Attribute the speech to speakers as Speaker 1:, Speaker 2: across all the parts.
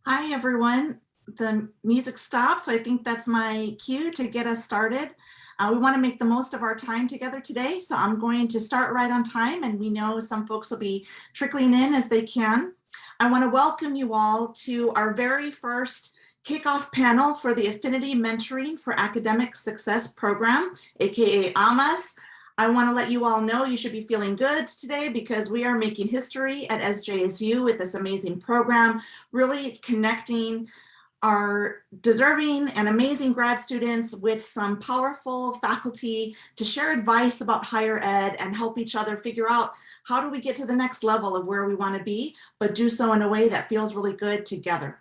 Speaker 1: Hi, everyone. The music stopped, so I think that's my cue to get us started. We want to make the most of our time together today, so I'm going to start right on time, and we know some folks will be trickling in as they can. I want to welcome you all to our very first kickoff panel for the Affinity Mentoring for Academic Success program, aka AMAS. I want to let you all know you should be feeling good today because we are making history at SJSU with this amazing program, really connecting our deserving and amazing grad students with some powerful faculty to share advice about higher ed and help each other figure out how do we get to the next level of where we want to be, but do so in a way that feels really good together.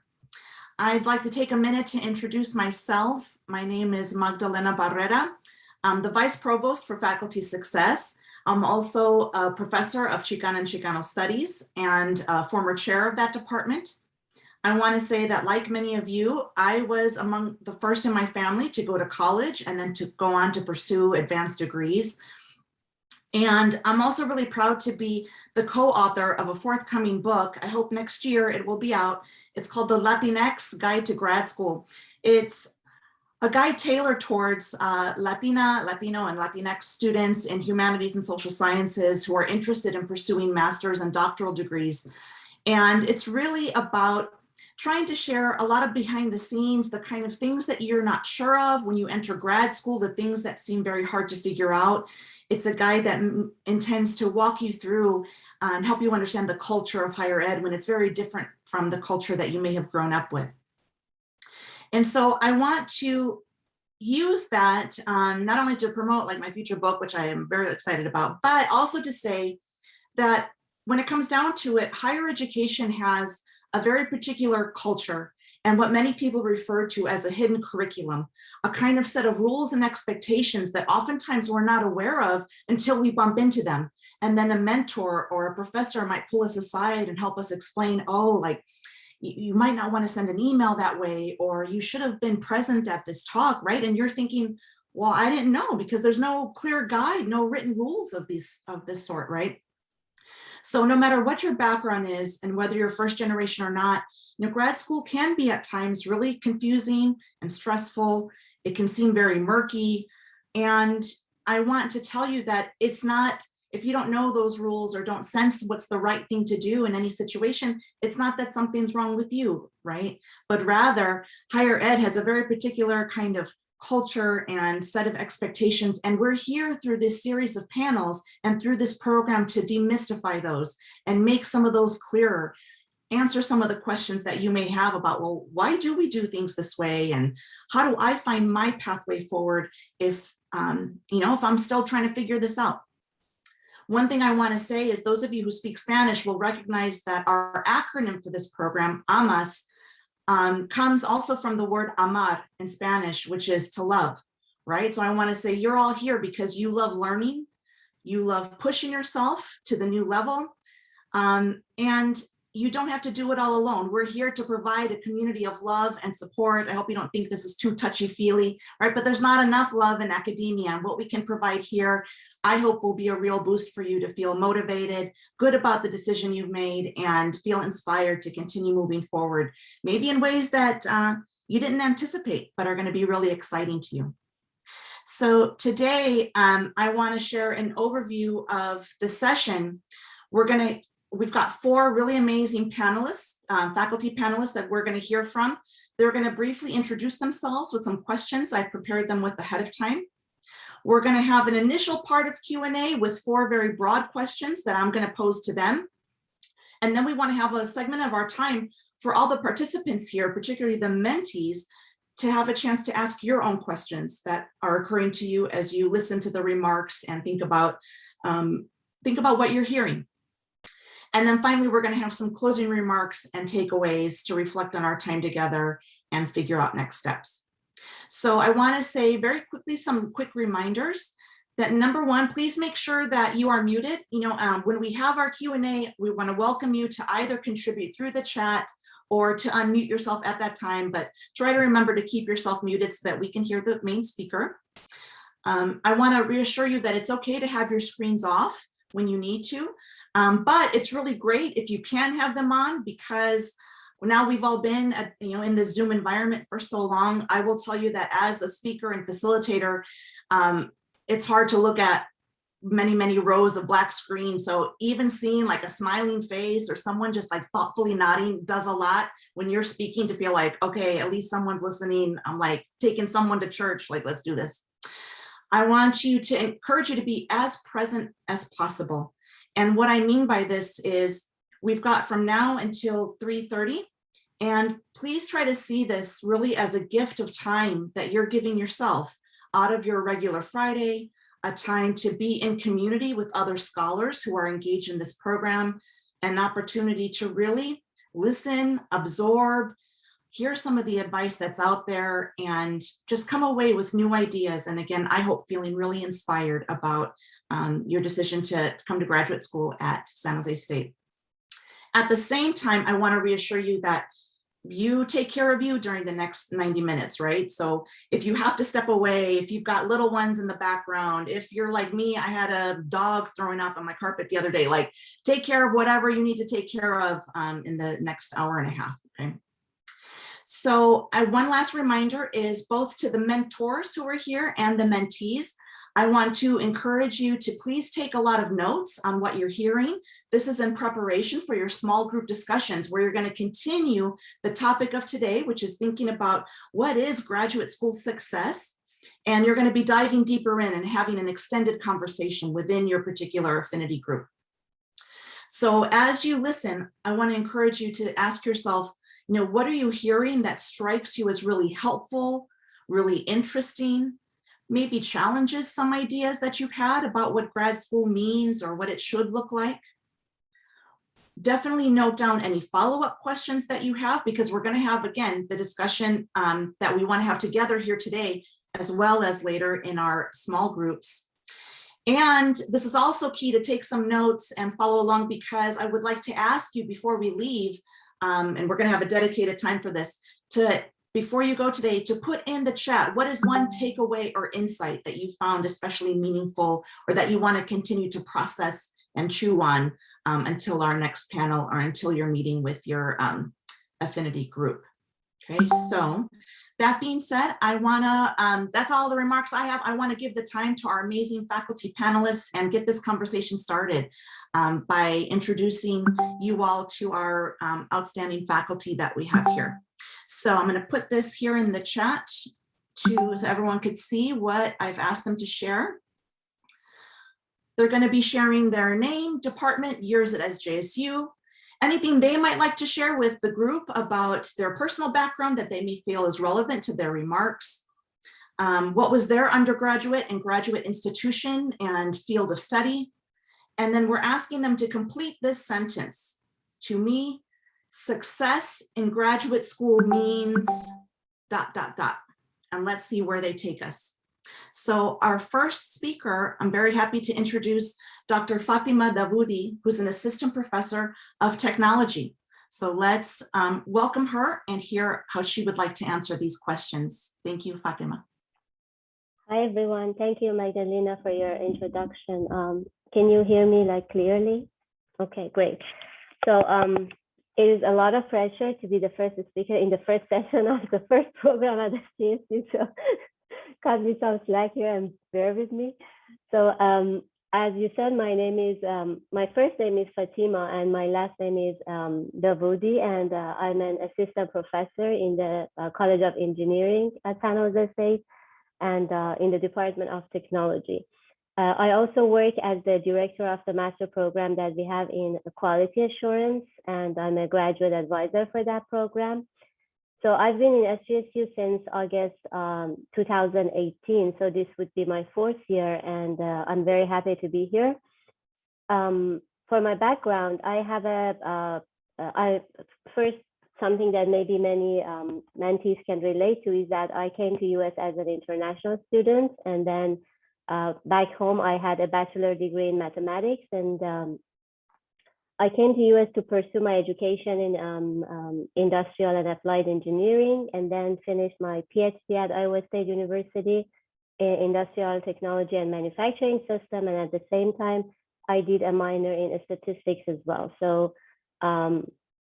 Speaker 1: I'd like to take a minute to introduce myself. My name is Magdalena Barrera. I'm the Vice Provost for Faculty Success. I'm also a professor of Chicana and Chicano Studies and a former chair of that department. I want to say that, like many of you, I was among the first in my family to go to college and then to go on to pursue advanced degrees. And I'm also really proud to be the co-author of a forthcoming book. I hope next year it will be out. It's called The Latinx Guide to Grad School. It's a guide tailored towards Latina, Latino, and Latinx students in humanities and social sciences who are interested in pursuing master's and doctoral degrees. And it's really about trying to share a lot of behind the scenes, the kind of things that you're not sure of when you enter grad school, the things that seem very hard to figure out. It's a guide that intends to walk you through and help you understand the culture of higher ed when it's very different from the culture that you may have grown up with. And so I want to use that not only to promote like my future book, which I am very excited about, but also to say that when it comes down to it, higher education has a very particular culture and what many people refer to as a hidden curriculum, a kind of set of rules and expectations that oftentimes we're not aware of until we bump into them. And then a mentor or a professor might pull us aside and help us explain, oh, like, you might not want to send an email that way, or you should have been present at this talk, right? And you're thinking, well, I didn't know because there's no clear guide, no written rules of this sort, right? So no matter what your background is and whether you're first generation or not, grad school can be at times really confusing and stressful. It can seem very murky. And I want to tell you that it's not, if you don't know those rules or don't sense what's the right thing to do in any situation, it's not that something's wrong with you, right? But rather, higher ed has a very particular kind of culture and set of expectations. And we're here through this series of panels and through this program to demystify those and make some of those clearer, answer some of the questions that you may have about, well, why do we do things this way? And how do I find my pathway forward if, if I'm still trying to figure this out? One thing I want to say is those of you who speak Spanish will recognize that our acronym for this program, AMAS, comes also from the word amar in Spanish, which is to love, right? So I want to say you're all here because you love learning, you love pushing yourself to the new level, and you don't have to do it all alone. We're here to provide a community of love and support. I hope you don't think this is too touchy-feely, right? But there's not enough love in academia. And what we can provide here, I hope, will be a real boost for you to feel motivated, good about the decision you've made, and feel inspired to continue moving forward, maybe in ways that you didn't anticipate, but are going to be really exciting to you. So today, I want to share an overview of the session. We've got four really amazing panelists, faculty panelists that we're going to hear from. They're going to briefly introduce themselves with some questions. I prepared them with ahead of time. We're going to have an initial part of Q&A with four very broad questions that I'm going to pose to them. And then we want to have a segment of our time for all the participants here, particularly the mentees, to have a chance to ask your own questions that are occurring to you as you listen to the remarks and think about what you're hearing. And then finally, we're going to have some closing remarks and takeaways to reflect on our time together and figure out next steps. So I want to say very quickly some quick reminders that number one, please make sure that you are muted. When we have our Q&A, we want to welcome you to either contribute through the chat or to unmute yourself at that time, but try to remember to keep yourself muted so that we can hear the main speaker. I want to reassure you that it's okay to have your screens off when you need to. But it's really great if you can have them on, because Now we've all been in the Zoom environment for so long. I will tell you that as a speaker and facilitator, it's hard to look at many rows of black screen. So even seeing like a smiling face or someone just like thoughtfully nodding does a lot when you're speaking, to feel like, okay, at least someone's listening. I'm like taking someone to church, like, let's do this. I want you to encourage you to be as present as possible. And what I mean by this is we've got from now until 3:30. And please try to see this really as a gift of time that you're giving yourself out of your regular Friday, a time to be in community with other scholars who are engaged in this program, an opportunity to really listen, absorb, hear some of the advice that's out there, and just come away with new ideas. And again, I hope feeling really inspired about your decision to come to graduate school at San Jose State. At the same time, I want to reassure you that you take care of you during the next 90 minutes, right? So if you have to step away, if you've got little ones in the background, if you're like me, I had a dog throwing up on my carpet the other day, like take care of whatever you need to take care of in the next hour and a half, okay? So one last reminder is both to the mentors who are here and the mentees, I want to encourage you to please take a lot of notes on what you're hearing. This is in preparation for your small group discussions, where you're going to continue the topic of today, which is thinking about what is graduate school success. And you're going to be diving deeper in and having an extended conversation within your particular affinity group. So as you listen, I want to encourage you to ask yourself, what are you hearing that strikes you as really helpful, really interesting? Maybe challenges some ideas that you've had about what grad school means or what it should look like. Definitely note down any follow-up questions that you have, because we're going to have, again, the discussion that we want to have together here today, as well as later in our small groups. And this is also key to take some notes and follow along, because I would like to ask you before we leave, and we're going to have a dedicated time for this, before you go today, to put in the chat, what is one takeaway or insight that you found especially meaningful, or that you want to continue to process and chew on until our next panel, or until you're meeting with your affinity group. Okay, so that being said, I wanna, that's all the remarks I have. I wanna give the time to our amazing faculty panelists and get this conversation started by introducing you all to our outstanding faculty that we have here. So I'm gonna put this here in the chat so everyone could see what I've asked them to share. They're gonna be sharing their name, department, years at SJSU, anything they might like to share with the group about their personal background that they may feel is relevant to their remarks. What was their undergraduate and graduate institution and field of study? And then we're asking them to complete this sentence. To me, success in graduate school means ... And let's see where they take us. So our first speaker, I'm very happy to introduce Dr. Fatima Davoudi, who's an assistant professor of technology. So let's welcome her and hear how she would like to answer these questions. Thank you, Fatima.
Speaker 2: Hi, everyone. Thank you, Magdalena, for your introduction. Can you hear me clearly? Okay, great. So it is a lot of pressure to be the first speaker in the first session of the first program at the CSU. So cut me some slack here and bear with me. So as you said, my first name is Fatima and my last name is Davoudi, and I'm an assistant professor in the College of Engineering at San Jose State and in the Department of Technology. I also work as the director of the master program that we have in quality assurance, and I'm a graduate advisor for that program. So I've been in SJSU since August 2018. So this would be my 4th year, and I'm very happy to be here. For my background, I have first, something that maybe many mentees can relate to is that I came to US as an international student, and then back home I had a bachelor degree in mathematics, and I came to US to pursue my education in industrial and applied engineering, and then finished my PhD at Iowa State University in industrial technology and manufacturing system, and at the same time I did a minor in statistics as well. So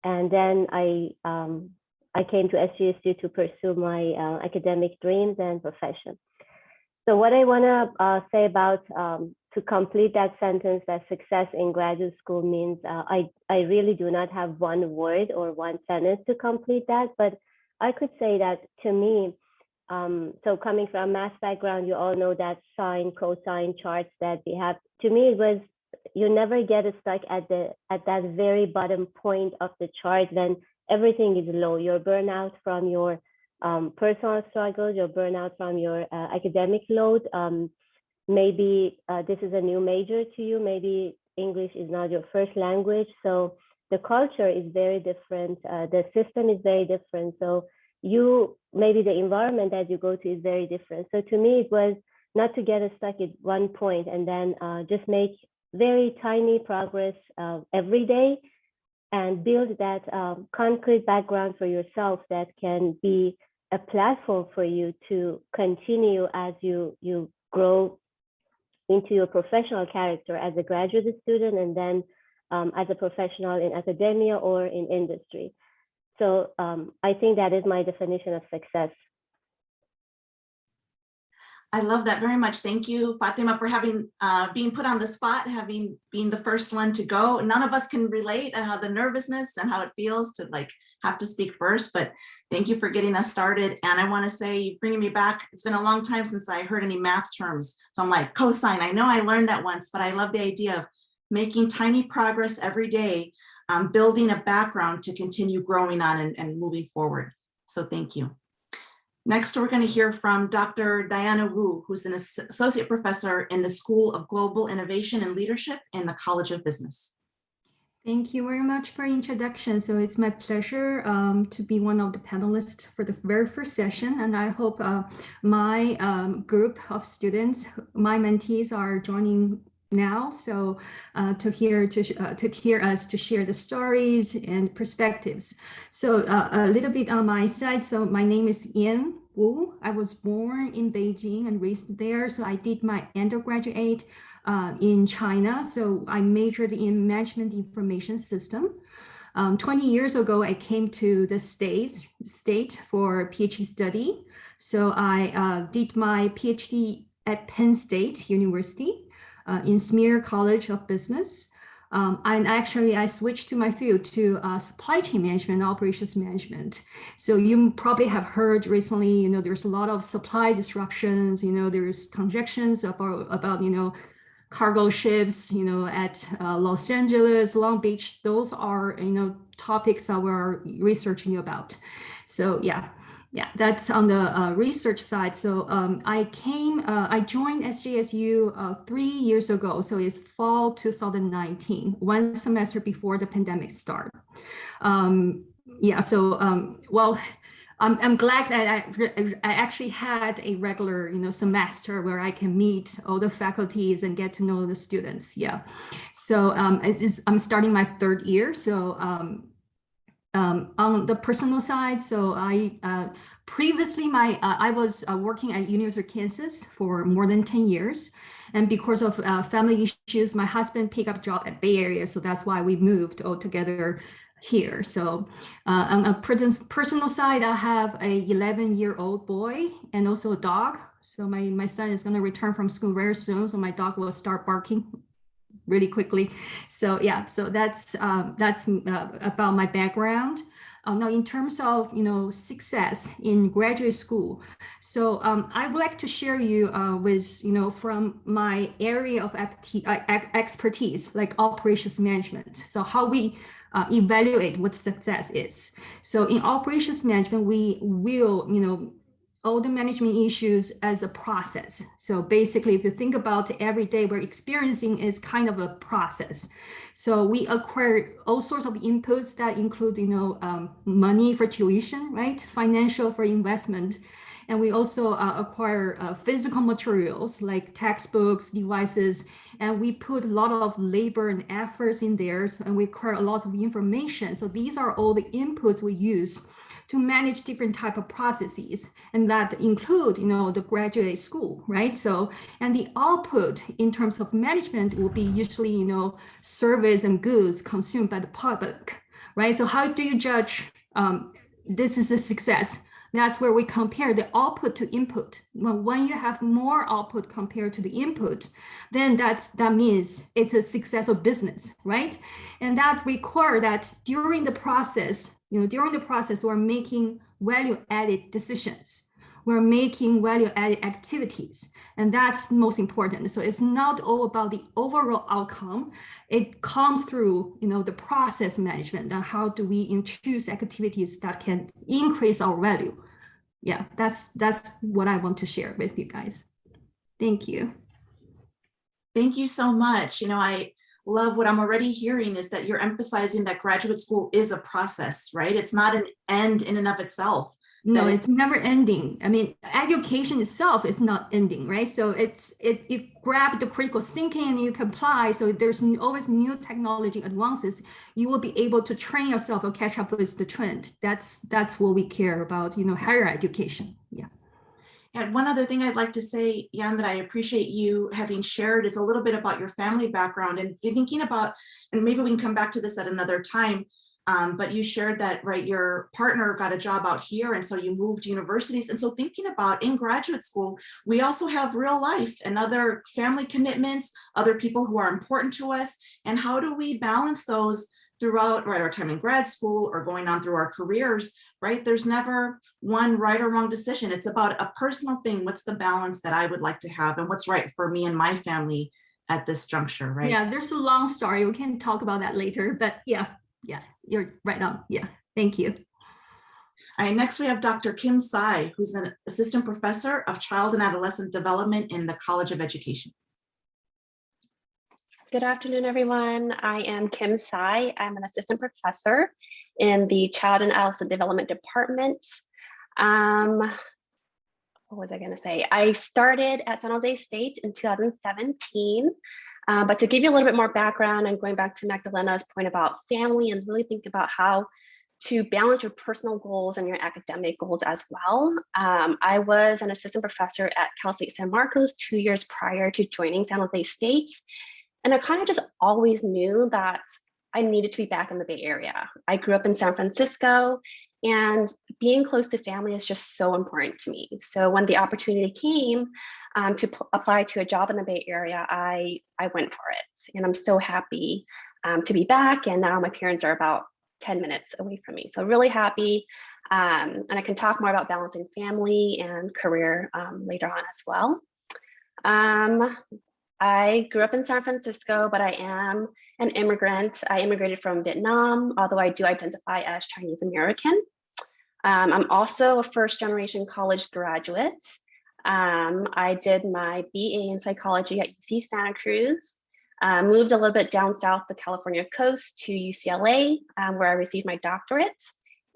Speaker 2: And then I came to SGSU to pursue my academic dreams and profession. So what I want to say about to complete that sentence, that success in graduate school means, I really do not have one word or one sentence to complete that, but I could say that to me, so coming from a math background, you all know that sine, cosine charts that we have. To me, it was, you never get stuck at that very bottom point of the chart when everything is low. You're burnout from your personal struggles, your burnout from your academic load. Maybe this is a new major to you. Maybe English is not your first language. So the culture is very different. The system is very different. So maybe the environment that you go to is very different. So to me, it was not to get stuck at one point and then just make very tiny progress every day and build that concrete background for yourself that can be a platform for you to continue as you grow into your professional character as a graduate student and then as a professional in academia or in industry. So I think that is my definition of success.
Speaker 1: I love that very much. Thank you, Fatima, for having being put on the spot, being the first one to go. None of us can relate how the nervousness and how it feels to like have to speak first, but thank you for getting us started. And I want to say, bringing me back, it's been a long time since I heard any math terms. So I'm like, cosine, I know I learned that once, but I love the idea of making tiny progress every day, building a background to continue growing on and moving forward. So thank you. Next, we're going to hear from Dr. Diana Wu, who's an associate professor in the School of Global Innovation and Leadership in the College of Business.
Speaker 3: Thank you very much for the introduction. So it's my pleasure to be one of the panelists for the very first session. And I hope my group of students, my mentees, are joining now, so to hear us to share the stories and perspectives. So a little bit on my side. So my name is Yan Wu. I was born in Beijing and raised there. So I did my undergraduate in China. So I majored in management information system. 20 years ago, I came to the state for PhD study. So I did my PhD at Penn State University. In Smear College of Business. And actually I switched to my field to supply chain management, operations management. So you probably have heard recently, there's a lot of supply disruptions, there's conjectures about cargo ships, at Los Angeles, Long Beach. Those are, topics that we're researching about. So yeah, that's on the research side. So I joined SGSU 3 years ago. So it's fall 2019, one semester before the pandemic started. Well, I'm glad that I actually had a regular, semester where I can meet all the faculties and get to know the students. Yeah. So I'm starting my third year. So on the personal side, so I previously I was working at University of Kansas for more than 10 years, and because of family issues, my husband picked up a job at Bay Area, so that's why we moved all together here. So on a personal side, I have a 11-year-old boy and also a dog. So my son is going to return from school very soon, so my dog will start barking really quickly. So yeah, so that's about my background. Now, in terms of success in graduate school, so I would like to share you with from my area of expertise, like operations management. So how we evaluate what success is. So in operations management, we will all the management issues as a process. So basically, if you think about every day we're experiencing is kind of a process. So we acquire all sorts of inputs that include, money for tuition, right? Financial for investment. And we also acquire physical materials like textbooks, devices, and we put a lot of labor and efforts in there. And we acquire a lot of information. So these are all the inputs we use to manage different type of processes, and that include, the graduate school, right? So, and the output in terms of management will be usually, service and goods consumed by the public, right? So how do you judge this is a success? That's where we compare the output to input. Well, when you have more output compared to the input, then that means it's a successful business, right? And that require that during the process, we're making value-added decisions. We're making value-added activities, and that's most important. So it's not all about the overall outcome. It comes through, the process management and how do we introduce activities that can increase our value. Yeah, that's what I want to share with you guys. Thank you.
Speaker 1: Thank you so much. I love what I'm already hearing is that you're emphasizing that graduate school is a process, right? It's not an end in and of itself.
Speaker 3: No, it's never ending. I mean, education itself is not ending, right? So you grab the critical thinking and you comply. So there's always new technology advances. You will be able to train yourself or catch up with the trend. That's what we care about, higher education. Yeah.
Speaker 1: And one other thing I'd like to say, Jan, that I appreciate you having shared is a little bit about your family background and thinking about, and maybe we can come back to this at another time. But you shared that, right, your partner got a job out here, and so you moved universities. And so thinking about in graduate school, we also have real life and other family commitments, other people who are important to us. And how do we balance those throughout, right, our time in grad school or going on through our careers, right? There's never one right or wrong decision. It's about a personal thing. What's the balance that I would like to have and what's right for me and my family at this juncture, right?
Speaker 3: Yeah, there's a long story. We can talk about that later, but yeah, you're right on. Yeah, thank you.
Speaker 1: All right, next we have Dr. Kim Tsai, who's an assistant professor of child and adolescent development in the College of Education.
Speaker 4: Good afternoon, everyone. I am Kim Tsai. I'm an assistant professor in the Child and Adolescent Development Department. What was I going to say? I started at San Jose State in 2017. But to give you a little bit more background and going back to Magdalena's point about family and really think about how to balance your personal goals and your academic goals as well. I was an assistant professor at Cal State San Marcos 2 years prior to joining San Jose State. And I kind of just always knew that I needed to be back in the Bay Area. I grew up in San Francisco, and being close to family is just so important to me. So when the opportunity came to apply to a job in the Bay Area, I went for it. And I'm so happy to be back. And now my parents are about 10 minutes away from me. So really happy. And I can talk more about balancing family and career later on as well. I grew up in San Francisco, but I am an immigrant. I immigrated from Vietnam, although I do identify as Chinese American. I'm also a first-generation college graduate. I did my BA in psychology at UC Santa Cruz, moved a little bit down south the California coast to UCLA, where I received my doctorate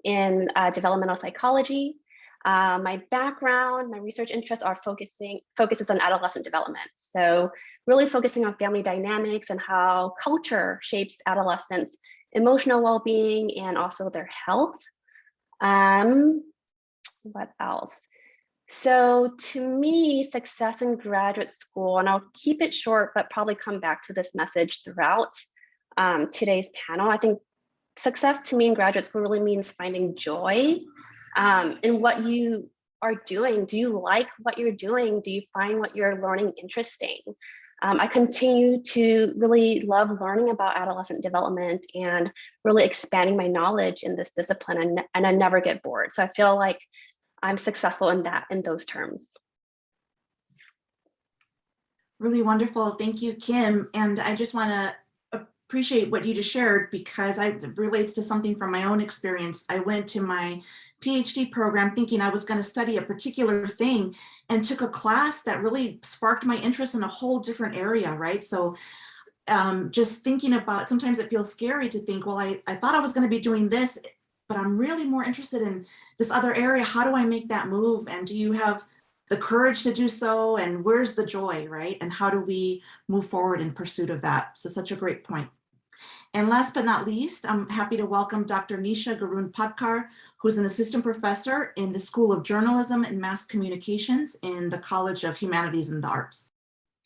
Speaker 4: in developmental psychology. My background, my research interests are focuses on adolescent development. So really focusing on family dynamics and how culture shapes adolescents' emotional well-being and also their health. What else? So to me, success in graduate school, and I'll keep it short, but probably come back to this message throughout today's panel. I think success to me in graduate school really means finding joy in what you are doing. Do you like what you're doing? Do you find what you're learning interesting? I continue to really love learning about adolescent development and really expanding my knowledge in this discipline, and I never get bored. So I feel like I'm successful in those terms.
Speaker 1: Really wonderful. Thank you, Kim. And I just want to appreciate what you just shared because it relates to something from my own experience. I went to my PhD program thinking I was going to study a particular thing and took a class that really sparked my interest in a whole different area, right? So just thinking about, sometimes it feels scary to think, well, I thought I was going to be doing this, but I'm really more interested in this other area. How do I make that move? And do you have the courage to do so? And where's the joy, right? And how do we move forward in pursuit of that? So such a great point. And last but not least, I'm happy to welcome Dr. Nisha Garun-Patkar, who's an assistant professor in the School of Journalism and Mass Communications in the College of Humanities and the Arts.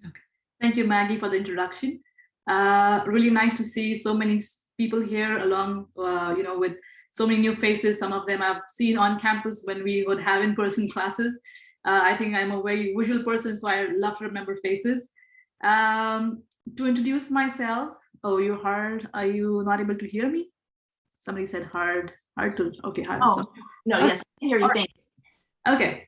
Speaker 5: Okay. Thank you, Maggie, for the introduction. Really nice to see so many people here along, with so many new faces. Some of them I've seen on campus when we would have in-person classes. I think I'm a very visual person, so I love to remember faces. To introduce myself, oh, you're hard. Are you not able to hear me? Somebody said hard to, okay, hard.
Speaker 1: Oh, no, yes, I hear you, thanks.
Speaker 5: Okay,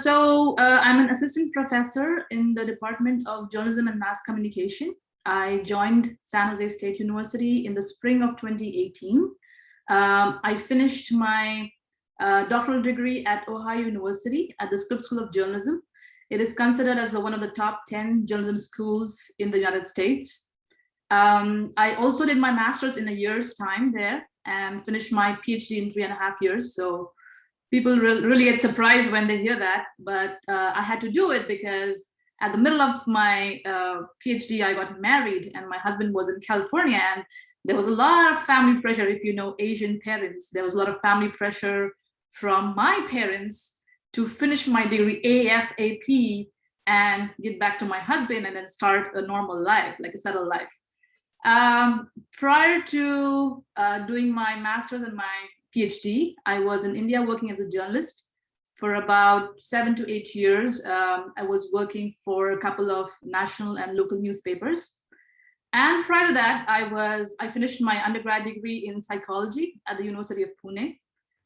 Speaker 5: so I'm an assistant professor in the Department of Journalism and Mass Communication. I joined San Jose State University in the spring of 2018. I finished my doctoral degree at Ohio University at the Scripps School of Journalism. It is considered as one of the top 10 journalism schools in the United States. I also did my master's in a year's time there and finished my PhD in 3.5 years. So people really get surprised when they hear that, but I had to do it because at the middle of my PhD, I got married and my husband was in California, and there was a lot of family pressure. If you know Asian parents, there was a lot of family pressure from my parents to finish my degree ASAP and get back to my husband and then start a normal life, like a settled life. Prior to doing my master's and my PhD, I was in India working as a journalist for about 7 to 8 years. I was working for a couple of national and local newspapers. And prior to that, I finished my undergrad degree in psychology at the University of Pune.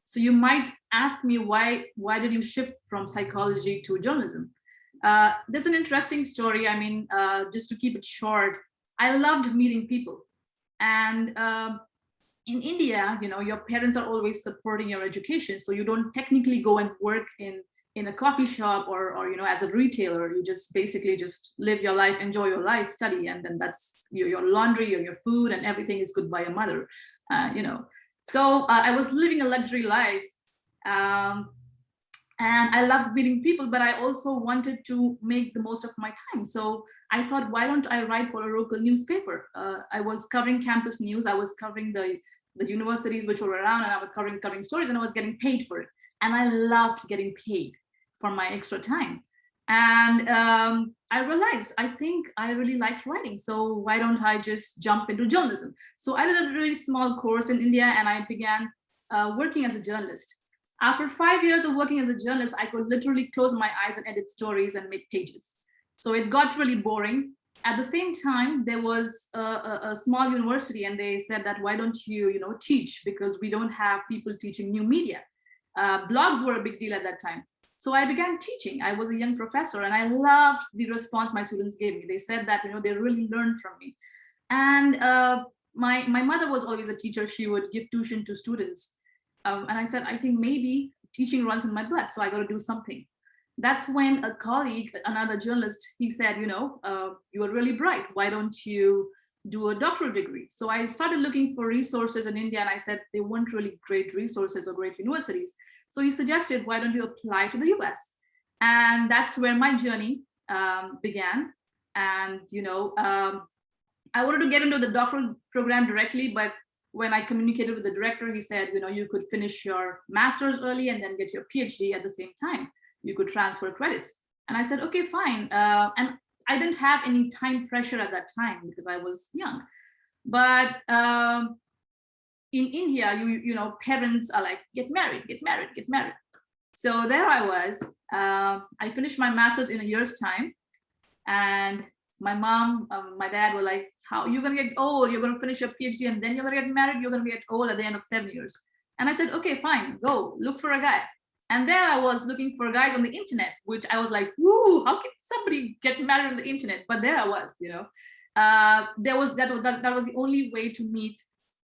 Speaker 5: So you might ask me, why did you shift from psychology to journalism? There's an interesting story. I mean, just to keep it short, I loved meeting people. And in India, your parents are always supporting your education. So you don't technically go and work in a coffee shop or as a retailer. You just basically just live your life, enjoy your life, study, and then that's your laundry or your food and everything is good by your mother, So I was living a luxury life, and I loved meeting people, but I also wanted to make the most of my time. So I thought, why don't I write for a local newspaper? I was covering campus news. I was covering the universities which were around, and I was covering stories, and I was getting paid for it. And I loved getting paid for my extra time. And I realized, I think I really liked writing. So why don't I just jump into journalism? So I did a really small course in India, and I began working as a journalist. After 5 years of working as a journalist, I could literally close my eyes and edit stories and make pages. So it got really boring. At the same time, there was a small university, and they said that, why don't you, teach? Because we don't have people teaching new media. Blogs were a big deal at that time. So I began teaching. I was a young professor, and I loved the response my students gave me. They said that, they really learned from me. And my mother was always a teacher. She would give tuition to students. And I said, I think maybe teaching runs in my blood, so I got to do something. That's when a colleague, another journalist, he said, you are really bright. Why don't you do a doctoral degree? So I started looking for resources in India, and I said they weren't really great resources or great universities. So he suggested, why don't you apply to the US? And that's where my journey began. And, I wanted to get into the doctoral program directly, but when I communicated with the director, he said, you could finish your master's early and then get your PhD at the same time. You could transfer credits. And I said, okay, fine. And I didn't have any time pressure at that time because I was young. But in India, parents are like, get married, get married, get married. So there I was. I finished my master's in a year's time. And my mom, my dad were like, how you're gonna get old? You're gonna finish your PhD and then you're gonna get married? You're gonna get old at the end of 7 years. And I said, okay, fine, go look for a guy. And there I was looking for guys on the internet, which I was like, woo, how can somebody get married on the internet? But there I was, that was the only way to meet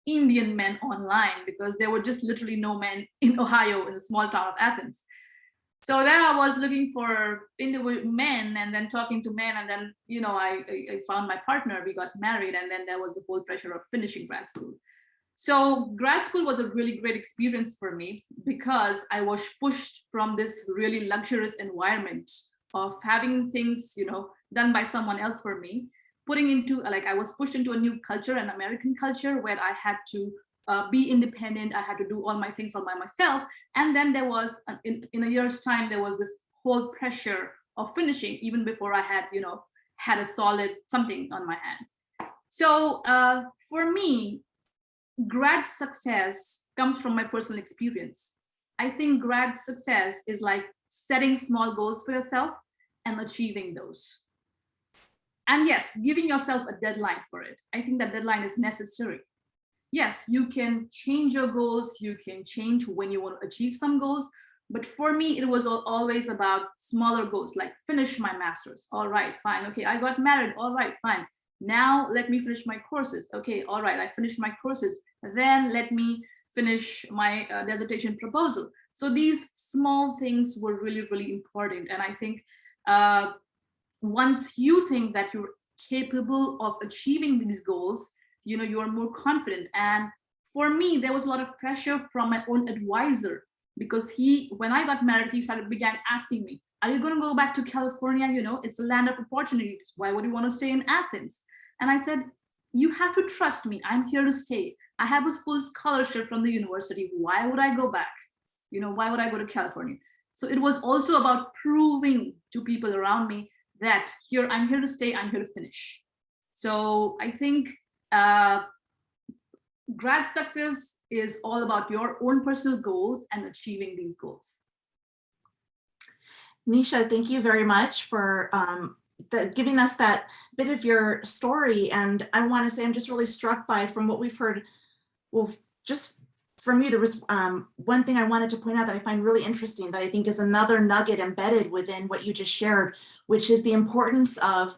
Speaker 5: Indian men online, because there were just literally no men in Ohio, in the small town of Athens. So there I was looking for individual men and then talking to men. And then, I found my partner, we got married. And then there was the whole pressure of finishing grad school. So grad school was a really great experience for me because I was pushed from this really luxurious environment of having things, done by someone else for me, I was pushed into a new culture, an American culture, where I had to be independent. I had to do all my things all by myself. And then there was, in a year's time, there was this whole pressure of finishing even before I had, had a solid something on my hand. So for me, grad success comes from my personal experience. I think grad success is like setting small goals for yourself and achieving those. And yes, giving yourself a deadline for it. I think that deadline is necessary. Yes, you can change your goals, you can change when you want to achieve some goals, but for me, it was always about smaller goals, like finish my master's. All right, fine. Okay, I got married. All right, fine. Now let me finish my courses. Okay, all right, I finished my courses. Then let me finish my dissertation proposal. So these small things were really, really important. And I think once you think that you're capable of achieving these goals, you know, you are more confident. And for me, there was a lot of pressure from my own advisor, because when I got married, he began asking me, are you going to go back to California? You know, it's a land of opportunities. Why would you want to stay in Athens? And I said, you have to trust me. I'm here to stay. I have a full scholarship from the university. Why would I go back? You know, why would I go to California? So it was also about proving to people around me that I'm here to stay, I'm here to finish. So I think grad success is all about your own personal goals and achieving these goals.
Speaker 1: Nisha, thank you very much for giving us that bit of your story. And I want to say I'm just really struck by, from what we've heard, well, just from you, there was one thing I wanted to point out that I find really interesting, that I think is another nugget embedded within what you just shared, which is the importance of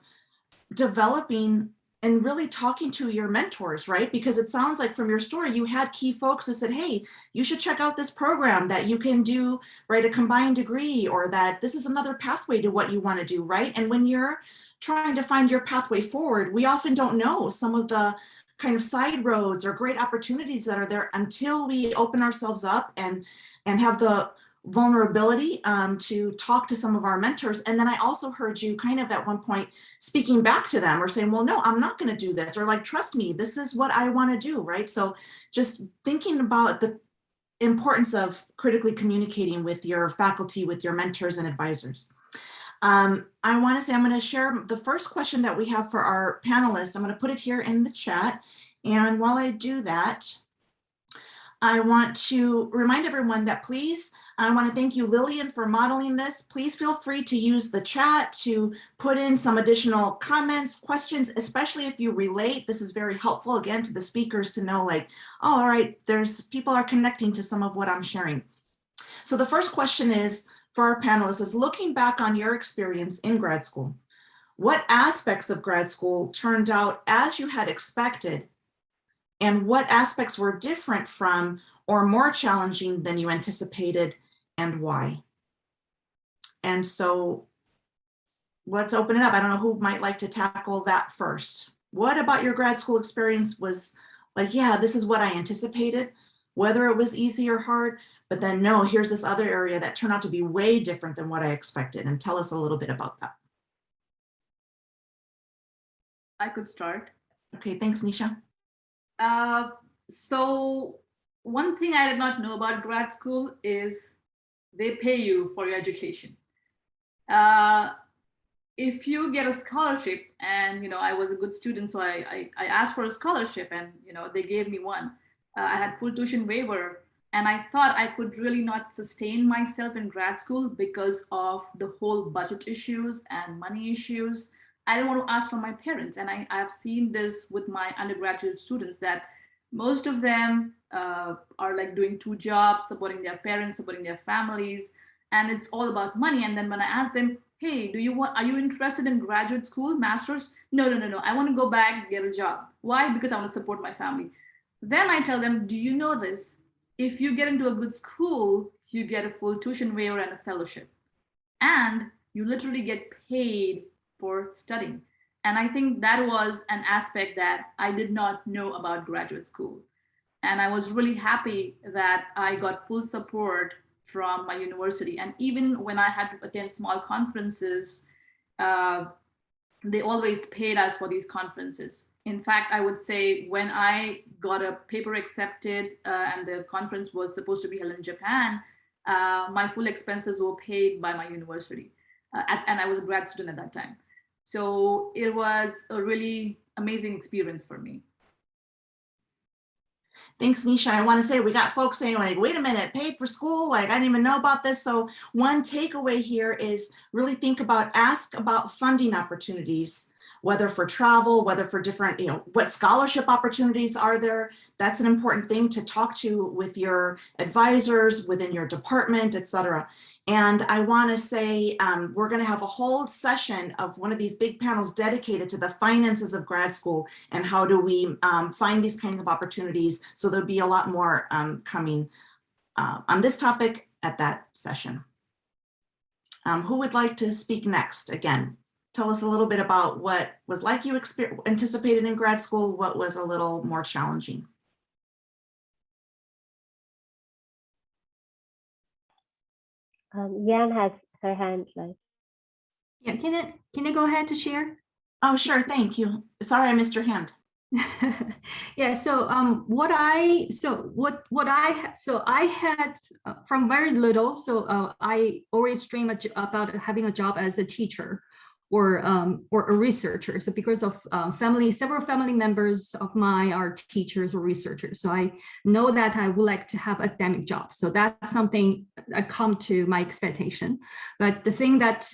Speaker 1: developing and really talking to your mentors, right? Because it sounds like from your story, you had key folks who said, hey, you should check out this program that you can do, right, a combined degree, or that this is another pathway to what you want to do, right? And when you're trying to find your pathway forward, we often don't know some of the kind of side roads or great opportunities that are there until we open ourselves up and have the vulnerability to talk to some of our mentors. And then I also heard you kind of at one point speaking back to them or saying, well, no, I'm not going to do this, or like, trust me, this is what I want to do, right? So just thinking about the importance of critically communicating with your faculty, with your mentors and advisors. I want to say, I'm going to share the first question that we have for our panelists. I'm going to put it here in the chat. And while I do that, I want to remind everyone that I want to thank you, Lillian, for modeling this. Please feel free to use the chat to put in some additional comments, questions, especially if you relate. This is very helpful, again, to the speakers to know, like, oh, all right, people are connecting to some of what I'm sharing. So the first question is, for our panelists, is looking back on your experience in grad school, what aspects of grad school turned out as you had expected, and what aspects were different from or more challenging than you anticipated, and why? And so let's open it up. I don't know who might like to tackle that first. What about your grad school experience was like, yeah, this is what I anticipated, whether it was easy or hard, but then no, here's this other area that turned out to be way different than what I expected. And tell us a little bit about that.
Speaker 5: I could start.
Speaker 1: Okay, thanks, Nisha.
Speaker 5: So one thing I did not know about grad school is they pay you for your education. If you get a scholarship, and you know, I was a good student, so I asked for a scholarship, and you know, they gave me one. I had full tuition waiver, and I thought I could really not sustain myself in grad school because of the whole budget issues and money issues. I didn't want to ask from my parents, and I've seen this with my undergraduate students, that most of them are like doing 2 jobs, supporting their parents, supporting their families, and it's all about money. And then when I ask them, hey, are you interested in graduate school, master's? No, I want to go back, get a job. Why? Because I want to support my family. Then I tell them, do you know this? If you get into a good school, you get a full tuition waiver and a fellowship, and you literally get paid for studying. And I think that was an aspect that I did not know about graduate school. And I was really happy that I got full support from my university. And even when I had to attend small conferences, they always paid us for these conferences. In fact, I would say when I got a paper accepted and the conference was supposed to be held in Japan, my full expenses were paid by my university. And I was a grad student at that time. So it was a really amazing experience for me.
Speaker 1: Thanks, Nisha. I want to say we got folks saying like, wait a minute, paid for school? Like, I didn't even know about this. So one takeaway here is really ask about funding opportunities, whether for travel, whether for different, what scholarship opportunities are there? That's an important thing to talk to with your advisors within your department, et cetera. And I want to say we're going to have a whole session of one of these big panels dedicated to the finances of grad school and how do we find these kinds of opportunities. So there'll be a lot more coming on this topic at that session. Who would like to speak next? Again, tell us a little bit about what was like you anticipated in grad school, what was a little more challenging.
Speaker 2: Yan has her hand raised.
Speaker 3: Yeah, can I go ahead to share?
Speaker 1: Oh, sure. Thank you. Sorry, I missed your hand.
Speaker 3: Yeah, so I had from very little, so I always dream about having a job as a teacher or a researcher. So because of several family members of mine are teachers or researchers, so I know that I would like to have academic jobs. So that's something that come to my expectation. But the thing that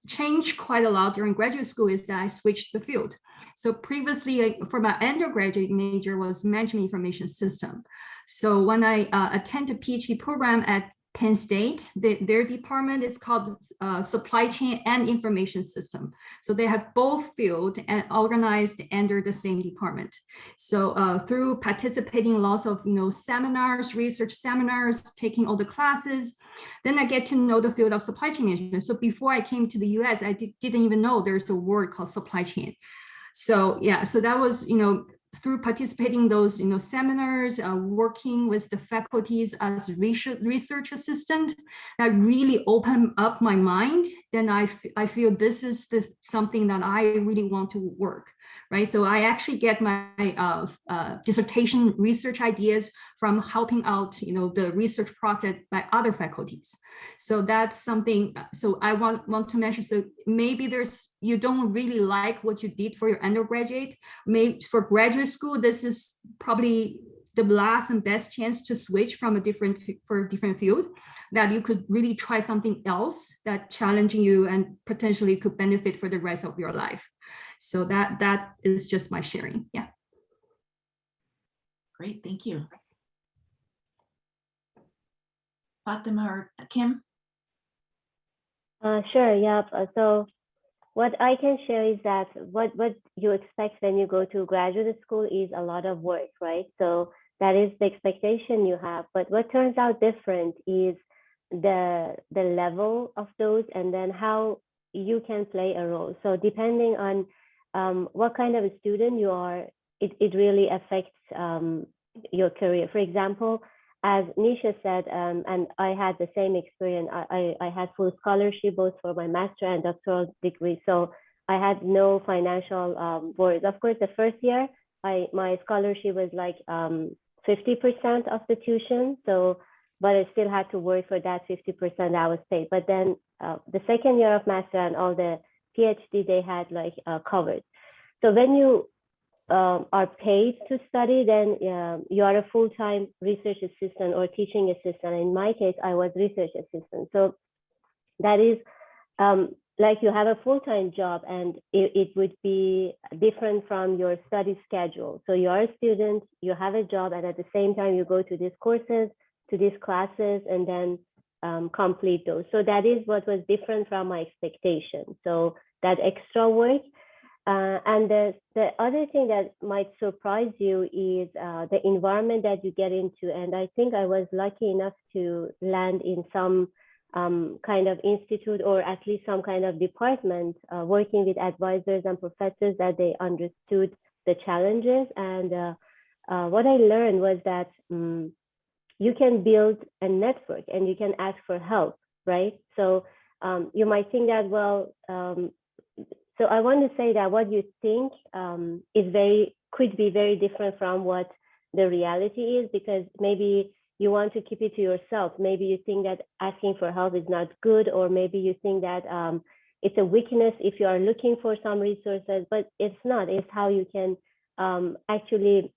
Speaker 3: changed quite a lot during graduate school is that I switched the field. So previously, for my undergraduate major was management information system. So when I attended a PhD program at Penn State, their department is called Supply Chain and Information System. So they have both fields and organized under the same department. So through participating in lots of seminars, research seminars, taking all the classes, then I get to know the field of supply chain management. So before I came to the US, I didn't even know there's a word called supply chain. So yeah, so that was through participating in those seminars, working with the faculties as research assistant, that really opened up my mind. Then I feel this is something that I really want to work, right? So I actually get my dissertation research ideas from helping out the research project by other faculties. So that's something. So I want to mention. So maybe you don't really like what you did for your undergraduate. Maybe for graduate school, this is probably the last and best chance to switch from a different field, that you could really try something else that challenging you and potentially could benefit for the rest of your life. So that is just my sharing. Yeah.
Speaker 1: Great, thank you. Fatima or Kim?
Speaker 2: Sure, yeah. So what I can share is that what you expect when you go to graduate school is a lot of work, right? So that is the expectation you have. But what turns out different is the level of those, and then how you can play a role. So depending on what kind of a student you are, it really affects your career. For example, as Nisha said, and I had the same experience, I had full scholarship both for my master and doctoral degree. So I had no financial worries. Of course, the first year, my scholarship was like 50% of the tuition. So, but I still had to work for that 50% I was paid. But then the second year of master and all the PhD, they had like covered. So when you are paid to study, then you are a full-time research assistant or teaching assistant. In my case, I was research assistant. So that is like you have a full-time job, and it would be different from your study schedule. So you are a student, you have a job, and at the same time you go to these courses, to these classes, and then complete those. So that is what was different from my expectation. So that extra work. And the other thing that might surprise you is the environment that you get into. And I think I was lucky enough to land in some kind of institute, or at least some kind of department, working with advisors and professors that they understood the challenges. And what I learned was that you can build a network and you can ask for help, right? So you might think that, well, so I want to say that what you think could be very different from what the reality is, because maybe you want to keep it to yourself. Maybe you think that asking for help is not good, or maybe you think that it's a weakness if you are looking for some resources, but it's not. It's how you can actually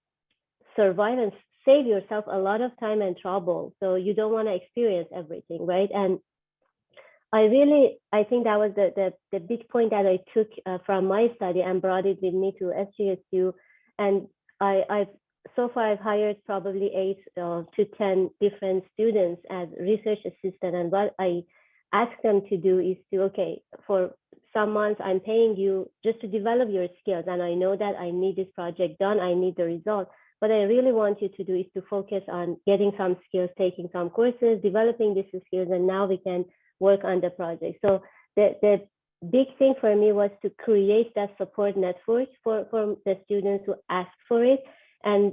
Speaker 2: survive and save yourself a lot of time and trouble. So you don't want to experience everything, right? And I think that was the big point that I took from my study and brought it with me to SGSU. And so far I've hired probably 8 to 10 different students as research assistant. And what I ask them to do is okay, for some months I'm paying you just to develop your skills. And I know that I need this project done, I need the result. What I really want you to do is to focus on getting some skills, taking some courses, developing these skills, and now we can work on the project. So the big thing for me was to create that support network for the students who ask for it. And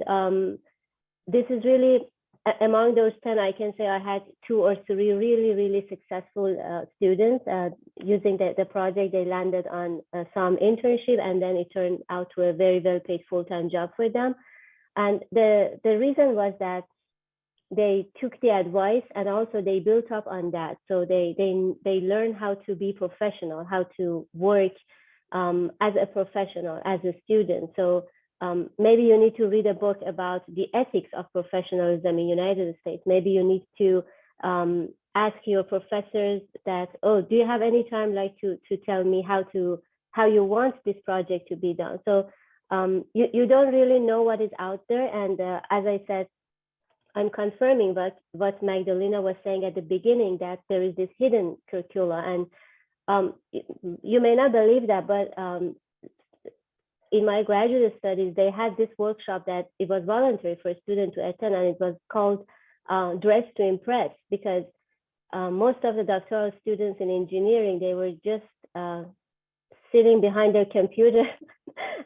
Speaker 2: this is really, among those 10, I can say I had 2 or 3 really successful students using the project. They landed on some internship, and then it turned out to a very well paid full-time job for them. And the reason was that they took the advice and also they built up on that. So they learn how to be professional, how to work as a professional, as a student. So maybe you need to read a book about the ethics of professionalism in the United States. Maybe you need to ask your professors that, oh, do you have any time like to tell me how you want this project to be done? So you don't really know what is out there. And as I said, I'm confirming what Magdalena was saying at the beginning, that there is this hidden curricula. And you may not believe that, but in my graduate studies, they had this workshop that it was voluntary for a student to attend, and it was called Dress to Impress, because most of the doctoral students in engineering, they were just sitting behind their computer.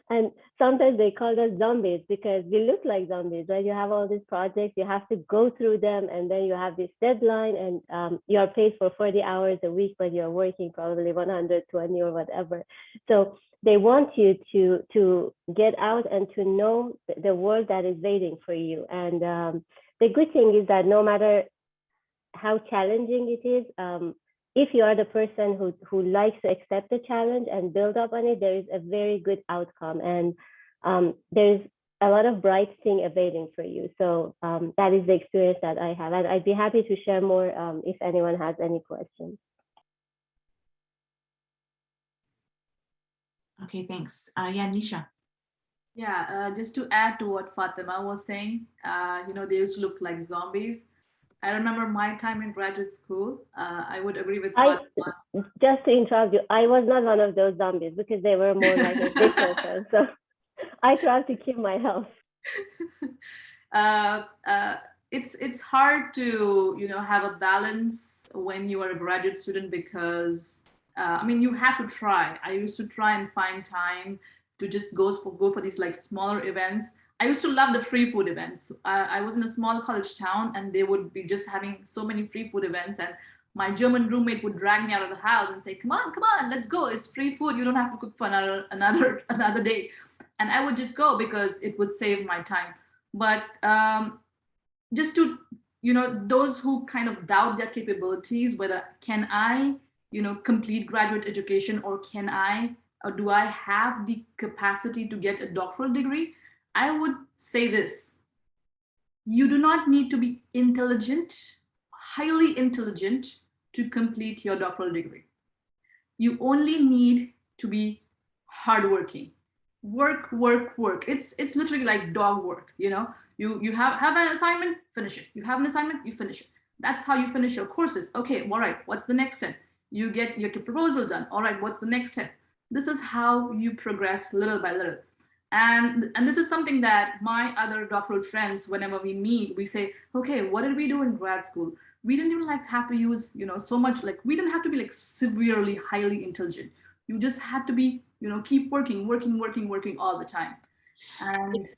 Speaker 2: And sometimes they called us zombies because we look like zombies, right? You have all these projects, you have to go through them, and then you have this deadline, and you are paid for 40 hours a week, but you're working probably 120 or whatever. So they want you to get out and to know the world that is waiting for you. And the good thing is that no matter how challenging it is, if you are the person who likes to accept the challenge and build up on it, there is a very good outcome. And there's a lot of bright thing awaiting for you. So that is the experience that I have. And I'd be happy to share more if anyone has any questions.
Speaker 1: Okay, thanks. Yeah, Nisha.
Speaker 5: Yeah, just to add to what Fatima was saying, they used to look like zombies. I remember my time in graduate school. I would agree with Fatima.
Speaker 2: Just to interrupt you, I was not one of those zombies because they were more like a dictator. So I tried to keep my health.
Speaker 5: It's hard to have a balance when you are a graduate student, because you have to try. I used to try and find time to just go for these like smaller events. I used to love the free food events. I was in a small college town, and they would be just having so many free food events. And my German roommate would drag me out of the house and say, come on, let's go. It's free food. You don't have to cook for another day. And I would just go because it would save my time. But just to, those who kind of doubt their capabilities, whether can I, complete graduate education, or do I have the capacity to get a doctoral degree? I would say this: you do not need to be intelligent, highly intelligent, to complete your doctoral degree. You only need to be hardworking. Work. It's literally like dog work. You have an assignment, finish it. You have an assignment, you finish it. That's how you finish your courses. Okay, all right, what's the next step? You get your proposal done. All right, what's the next step? This is how you progress little by little. And this is something that my other doctoral friends, whenever we meet, we say, okay, what did we do in grad school? We didn't even have to use, so much, we didn't have to be severely highly intelligent. You just had to be, keep working all the time. And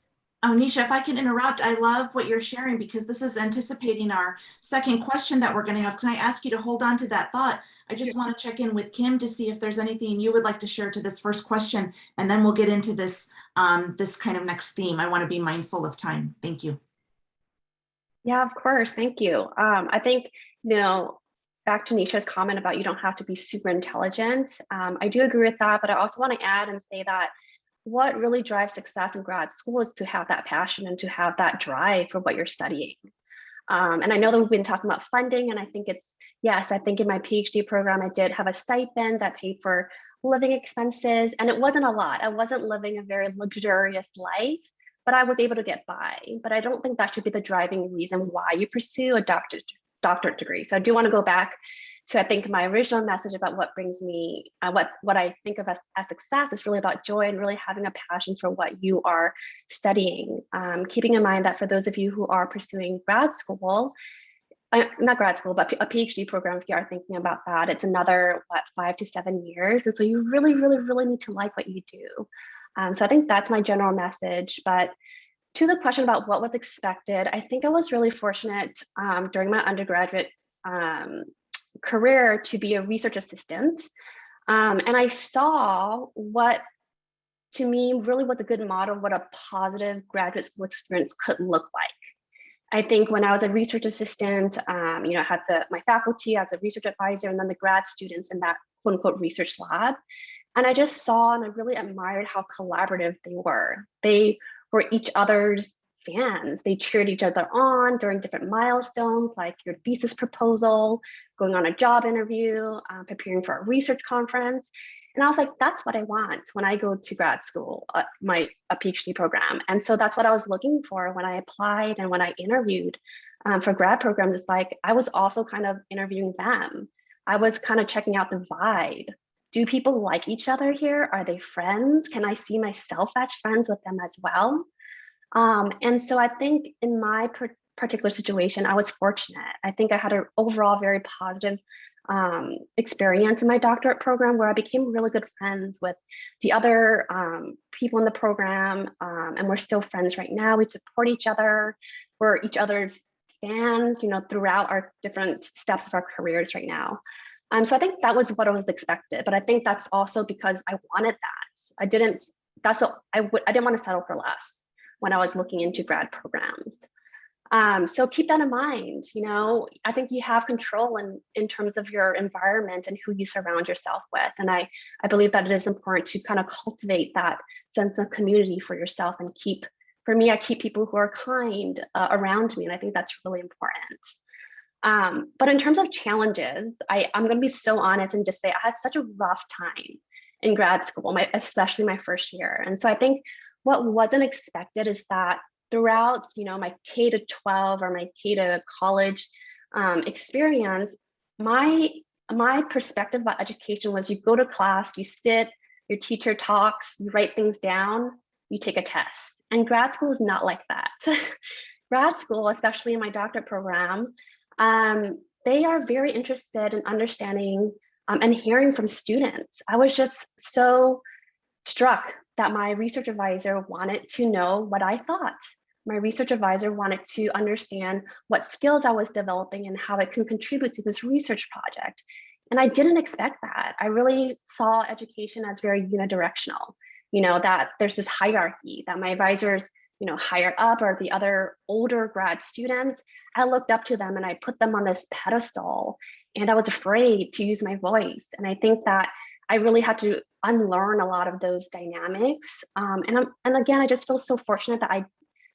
Speaker 1: Nisha, if I can interrupt, I love what you're sharing, because this is anticipating our second question that we're going to have. Can I ask you to hold on to that thought? I just want to check in with Kim to see if there's anything you would like to share to this first question, and then we'll get into this this kind of next theme. I want to be mindful of time. Thank you.
Speaker 4: Yeah, of course. Thank you. I think, back to Nisha's comment about you don't have to be super intelligent. I do agree with that, but I also want to add and say that what really drives success in grad school is to have that passion and to have that drive for what you're studying. And I know that we've been talking about funding, and I think yes, I think in my PhD program, I did have a stipend that paid for living expenses, and it wasn't a lot. I wasn't living a very luxurious life, but I was able to get by. But I don't think that should be the driving reason why you pursue a doctorate degree. So I do want to go back to, I think, my original message about what brings me, what I think of as success is really about joy and really having a passion for what you are studying. Keeping in mind that for those of you who are pursuing grad school, not grad school, but a PhD program, if you are thinking about that, it's another, 5 to 7 years. And so you really, really, really need to like what you do. So I think that's my general message. But to the question about what was expected, I think I was really fortunate during my undergraduate career to be a research assistant. And I saw what to me really was a good model of what a positive graduate school experience could look like. I think when I was a research assistant, I had my faculty as a research advisor and then the grad students in that quote unquote research lab. And I just saw and I really admired how collaborative they were. They were each other's fans. They cheered each other on during different milestones, like your thesis proposal, going on a job interview, preparing for a research conference. And I was like, that's what I want when I go to grad school, a PhD program. And so that's what I was looking for when I applied and when I interviewed for grad programs. It's like, I was also kind of interviewing them. I was kind of checking out the vibe. Do people like each other here? Are they friends? Can I see myself as friends with them as well? And so I think in my particular situation, I was fortunate. I think I had an overall very positive experience in my doctorate program where I became really good friends with the other people in the program, and we're still friends right now. We support each other. We're each other's fans, throughout our different steps of our careers right now. So I think that was what I was expected, but I think that's also because I wanted that. I didn't want to settle for less when I was looking into grad programs. So keep that in mind. I think you have control in terms of your environment and who you surround yourself with. And I believe that it is important to kind of cultivate that sense of community for yourself and I keep people who are kind around me. And I think that's really important. But in terms of challenges, I'm going to be so honest and just say I had such a rough time in grad school, especially my first year. And so I think what wasn't expected is that throughout, my K to 12 or my K to college experience, my perspective about education was you go to class, you sit, your teacher talks, you write things down, you take a test. And grad school is not like that. Grad school, especially in my doctorate program, they are very interested in understanding and hearing from students. I was just so struck that my research advisor wanted to know what I thought. My research advisor wanted to understand what skills I was developing and how it can contribute to this research project. And I didn't expect that. I really saw education as very unidirectional, that there's this hierarchy that my advisors, higher up or the other older grad students, I looked up to them and I put them on this pedestal and I was afraid to use my voice. And I think that I really had to unlearn a lot of those dynamics. And again, I just feel so fortunate that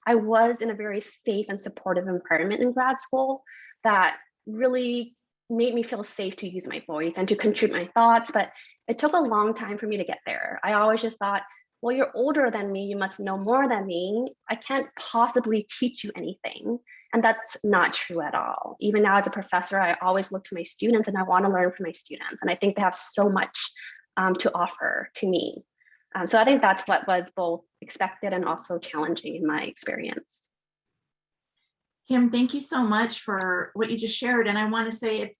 Speaker 4: I was in a very safe and supportive environment in grad school that really made me feel safe to use my voice and to contribute my thoughts. But it took a long time for me to get there. I always just thought, well, you're older than me, you must know more than me. I can't possibly teach you anything. And that's not true at all. Even now as a professor, I always look to my students and I want to learn from my students. And I think they have so much to offer to me. So I think that's what was both expected and also challenging in my experience.
Speaker 1: Kim, thank you so much for what you just shared. And I want to say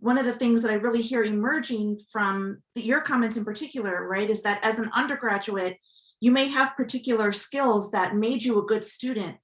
Speaker 1: one of the things that I really hear emerging from your comments in particular, right, is that as an undergraduate, you may have particular skills that made you a good student,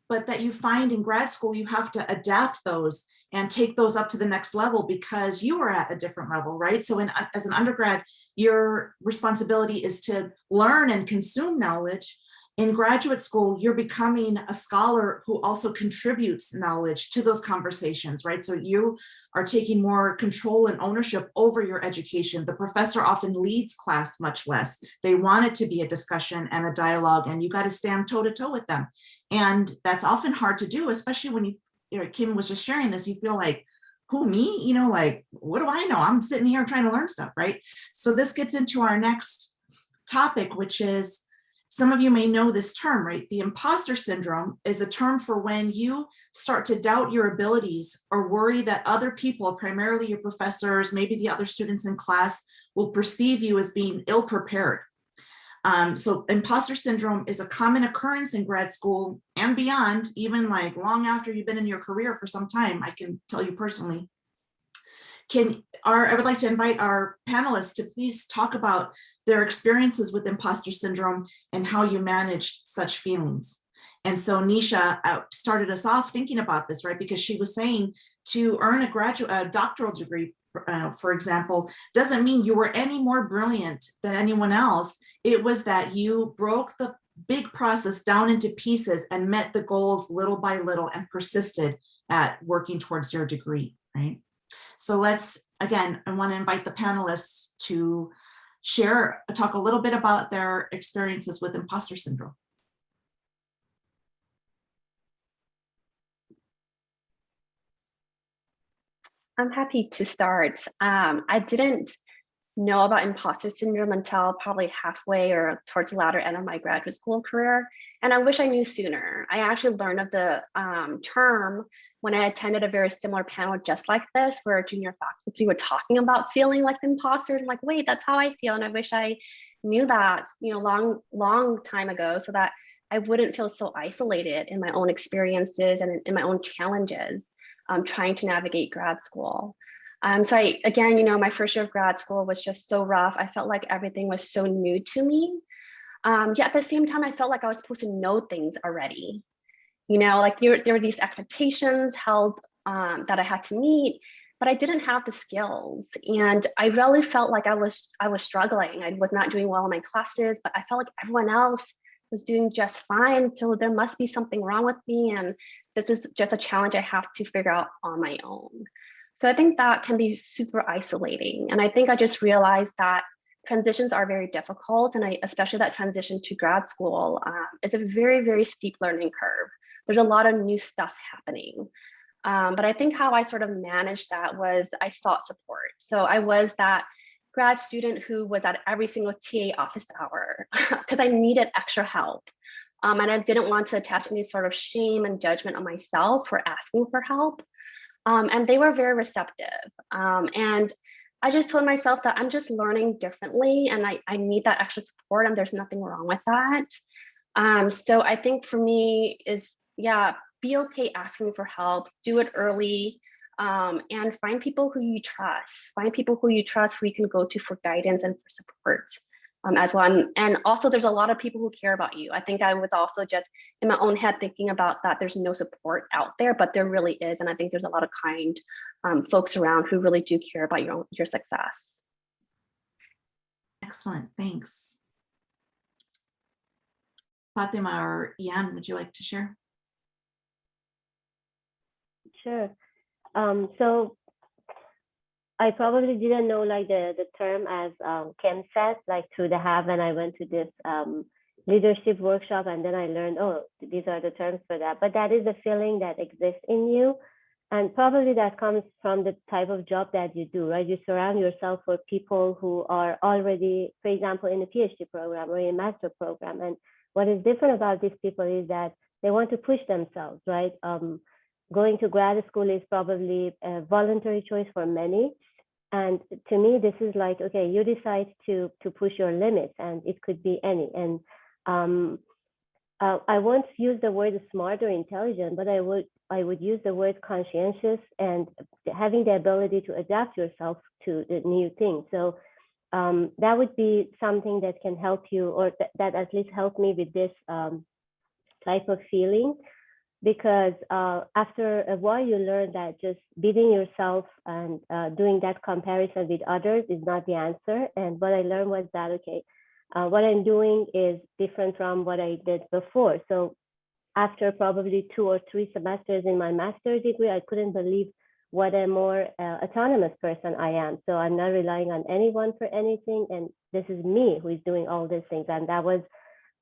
Speaker 1: but that you find in grad school, you have to adapt those and take those up to the next level because you are at a different level, right? So as an undergrad, your responsibility is to learn and consume knowledge. In graduate school, you're becoming a scholar who also contributes knowledge to those conversations, right? So you are taking more control and ownership over your education. The professor often leads class much less. They want it to be a discussion and a dialogue, and you got to stand toe to toe with them. And that's often hard to do, especially when you know, Kim was just sharing this, you feel like, who, me? You know, like, what do I know? I'm sitting here trying to learn stuff, right? So this gets into our next topic, which is, some of you may know this term, right? The imposter syndrome is a term for when you start to doubt your abilities or worry that other people, primarily your professors, maybe the other students in class, will perceive you as being ill-prepared. So imposter syndrome is a common occurrence in grad school and beyond, even like long after you've been in your career for some time, I can tell you personally. I would like to invite our panelists to please talk about their experiences with imposter syndrome and how you managed such feelings. And so Nisha started us off thinking about this, right? Because she was saying to earn a doctoral degree, for example, doesn't mean you were any more brilliant than anyone else. It was that you broke the big process down into pieces and met the goals little by little and persisted at working towards your degree, right? So again, I want to invite the panelists to talk a little bit about their experiences with imposter syndrome.
Speaker 4: I'm happy to start. I didn't know about imposter syndrome until probably halfway or towards the latter end of my graduate school career. And I wish I knew sooner. I actually learned of the term when I attended a very similar panel just like this, where junior faculty were talking about feeling like the imposter. I'm like, wait, that's how I feel. And I wish I knew that, you know, long time ago, so that I wouldn't feel so isolated in my own experiences and in my own challenges trying to navigate grad school. So again, you know, my first year of grad school was just so rough. I felt like everything was so new to me. Yet at the same time, I felt like I was supposed to know things already. You know, like there were these expectations held that I had to meet, but I didn't have the skills. And I really felt like I was struggling. I was not doing well in my classes, but I felt like everyone else was doing just fine. So there must be something wrong with me. And this is just a challenge I have to figure out on my own. So I think that can be super isolating. And I think I just realized that transitions are very difficult. And especially that transition to grad school, it's a very, very steep learning curve. There's a lot of new stuff happening. But I think how I sort of managed that was I sought support. So I was that grad student who was at every single TA office hour because I needed extra help. And I didn't want to attach any sort of shame and judgment on myself for asking for help. And they were very receptive. And I just told myself that I'm just learning differently and I need that extra support and there's nothing wrong with that. So I think for me is, yeah, be okay asking for help, do it early, and find people who you trust. Find people who you trust who you can go to for guidance and for support as well. And also there's a lot of people who care about you. I think I was also just in my own head thinking about that there's no support out there, but there really is. And I think there's a lot of kind folks around who really do care about your success.
Speaker 1: Excellent, thanks. Fatima or Ian, would you like to share?
Speaker 2: Sure. So I probably didn't know like the term as Kim said, like through the have, and I went to this leadership workshop and then I learned, oh, these are the terms for that. But that is a feeling that exists in you. And probably that comes from the type of job that you do, right? You surround yourself with people who are already, for example, in a PhD program or a master program. And what is different about these people is that they want to push themselves, right? Going to grad school is probably a voluntary choice for many. And to me, this is like, okay, you decide to push your limits and it could be any. And I won't use the word smart or intelligent, but I would use the word conscientious and having the ability to adapt yourself to the new thing. So that would be something that can help you, or that at least helped me with this type of feeling. Because after a while, you learn that just beating yourself and doing that comparison with others is not the answer. And what I learned was that, okay, What I'm doing is different from what I did before. So after probably 2 or 3 semesters in my master's degree, I couldn't believe what a more autonomous person I am. So I'm not relying on anyone for anything. And this is me who is doing all these things. And that was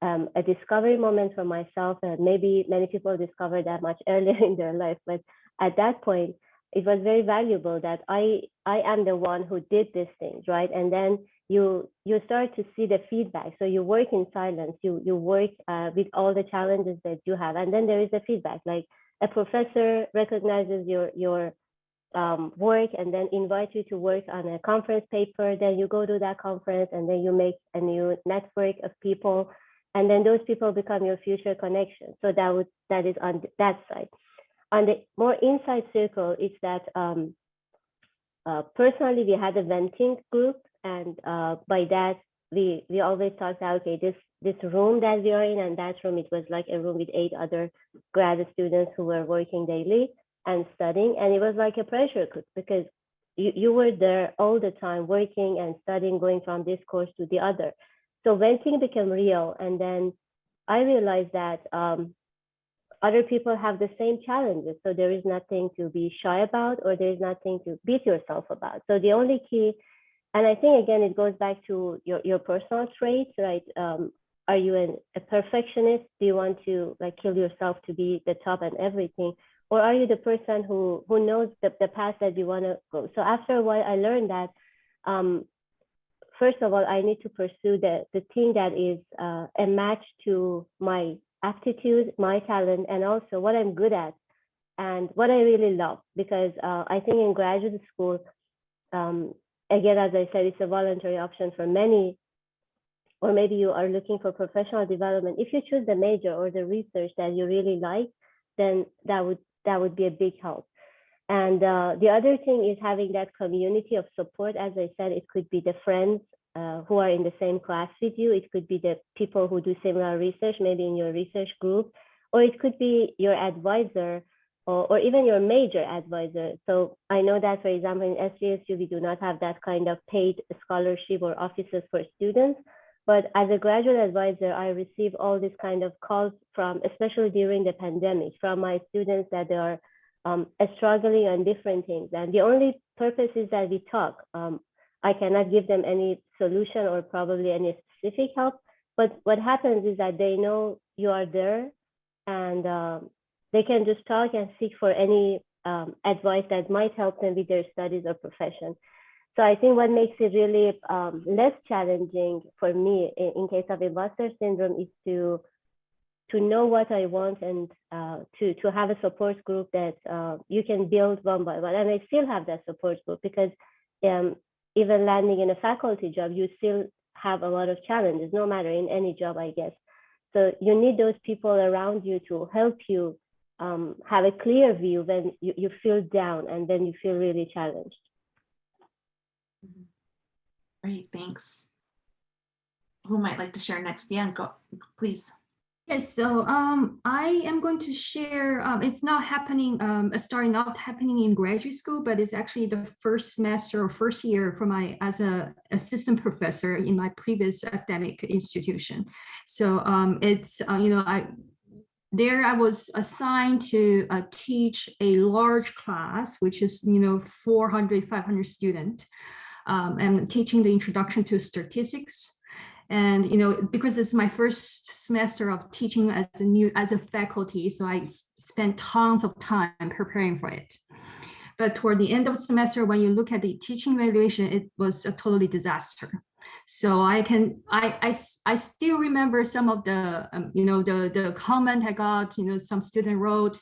Speaker 2: a discovery moment for myself. And maybe many people discover that much earlier in their life. But at that point, it was very valuable that I am the one who did these things, right? And then you start to see the feedback. So you work in silence, you work with all the challenges that you have. And then there is a feedback, like a professor recognizes your work and then invite you to work on a conference paper. Then you go to that conference and then you make a new network of people. And then those people become your future connections. So that is on that side. On the more inside circle, it's that personally we had a venting group, and by that we always talked about, okay, this room that we are in, and that room, it was like a room with 8 other grad students who were working daily and studying, and it was like a pressure cook because you were there all the time working and studying, going from this course to the other. So venting became real, and then I realized that other people have the same challenges. So there is nothing to be shy about, or there is nothing to beat yourself about. So the only key, and I think again, it goes back to your personal traits, right? Are you a perfectionist? Do you want to like kill yourself to be the top and everything? Or are you the person who knows the path that you want to go? So after a while, I learned that, first of all, I need to pursue the thing that is a match to my aptitude, my talent, and also what I'm good at and what I really love. Because I think in graduate school, again, as I said, it's a voluntary option for many, or maybe you are looking for professional development. If you choose the major or the research that you really like, then that would be a big help. And the other thing is having that community of support. As I said, it could be the friends who are in the same class with you. It could be the people who do similar research, maybe in your research group, or it could be your advisor or even your major advisor. So I know that, for example, in SJSU, we do not have that kind of paid scholarship or offices for students. But as a graduate advisor, I receive all these kind of calls from, especially during the pandemic, from my students that they are struggling on different things. And the only purpose is that we talk. I cannot give them any solution or probably any specific help, but what happens is that they know you are there, and they can just talk and seek for any advice that might help them with their studies or profession. So I think what makes it really less challenging for me in case of imposter syndrome is to know what I want, and to have a support group that you can build one by one. And I still have that support group because even landing in a faculty job, you still have a lot of challenges, no matter in any job, I guess. So you need those people around you to help you have a clear view when you feel down and then you feel really challenged.
Speaker 1: Great, thanks. Who might like to share next? Yeah, go, please.
Speaker 3: Yes, so I am going to share, it's not happening, starting not happening in graduate school, but it's actually the first semester or first year for as a assistant professor in my previous academic institution. So it's, I was assigned to teach a large class, which is, 400, 500 students, and teaching the introduction to statistics. And because this is my first semester of teaching as a faculty, so I spent tons of time preparing for it. But toward the end of the semester, when you look at the teaching evaluation, it was a totally disaster. So I still remember some of the the comment I got. Some student wrote,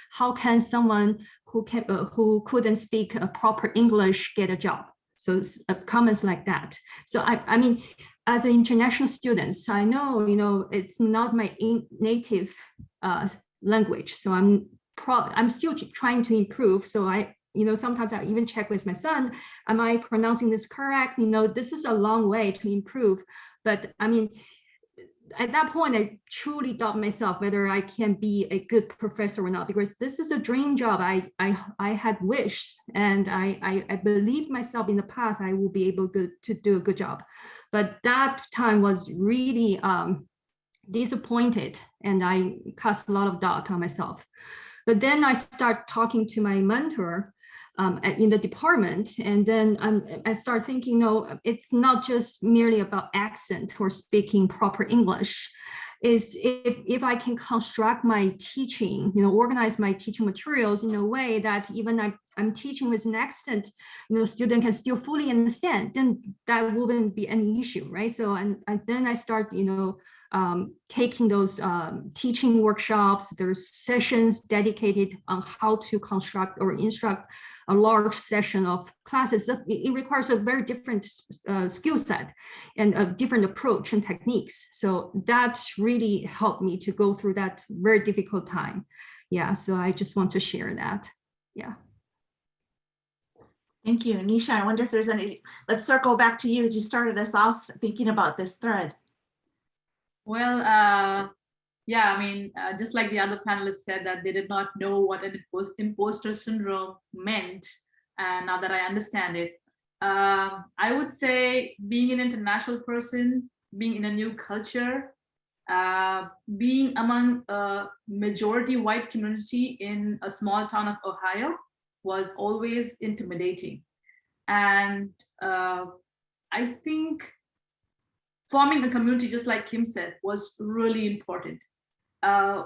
Speaker 3: how can someone who couldn't speak a proper English get a job? So comments like that. So I mean, as an international student, so I know, it's not my native language. So I'm still trying to improve. So sometimes I even check with my son, am I pronouncing this correct? This is a long way to improve. But I mean, at that point, I truly doubt myself whether I can be a good professor or not, because this is a dream job I had wished, and I believed myself in the past I will be able to do a good job. But that time was really disappointed, and I cast a lot of doubt on myself. But then I start talking to my mentor in the department, and then I start thinking, no, it's not just merely about accent or speaking proper English. Is if I can construct my teaching, organize my teaching materials in a way that even I'm teaching with an accent, student can still fully understand, then that wouldn't be any issue, right? So and then I start, taking those teaching workshops. There's sessions dedicated on how to construct or instruct a large session of classes. It requires a very different skill set and a different approach and techniques. So that really helped me to go through that very difficult time. Yeah, so I just want to share that. Yeah.
Speaker 1: Thank you. Nisha, I wonder if there's any, let's circle back to you as you started us off thinking about this thread.
Speaker 5: Well, yeah, I mean, just like the other panelists said that they did not know what an imposter syndrome meant. And now that I understand it, I would say being an international person, being in a new culture, being among a majority white community in a small town of Ohio was always intimidating. And I think forming a community, just like Kim said, was really important.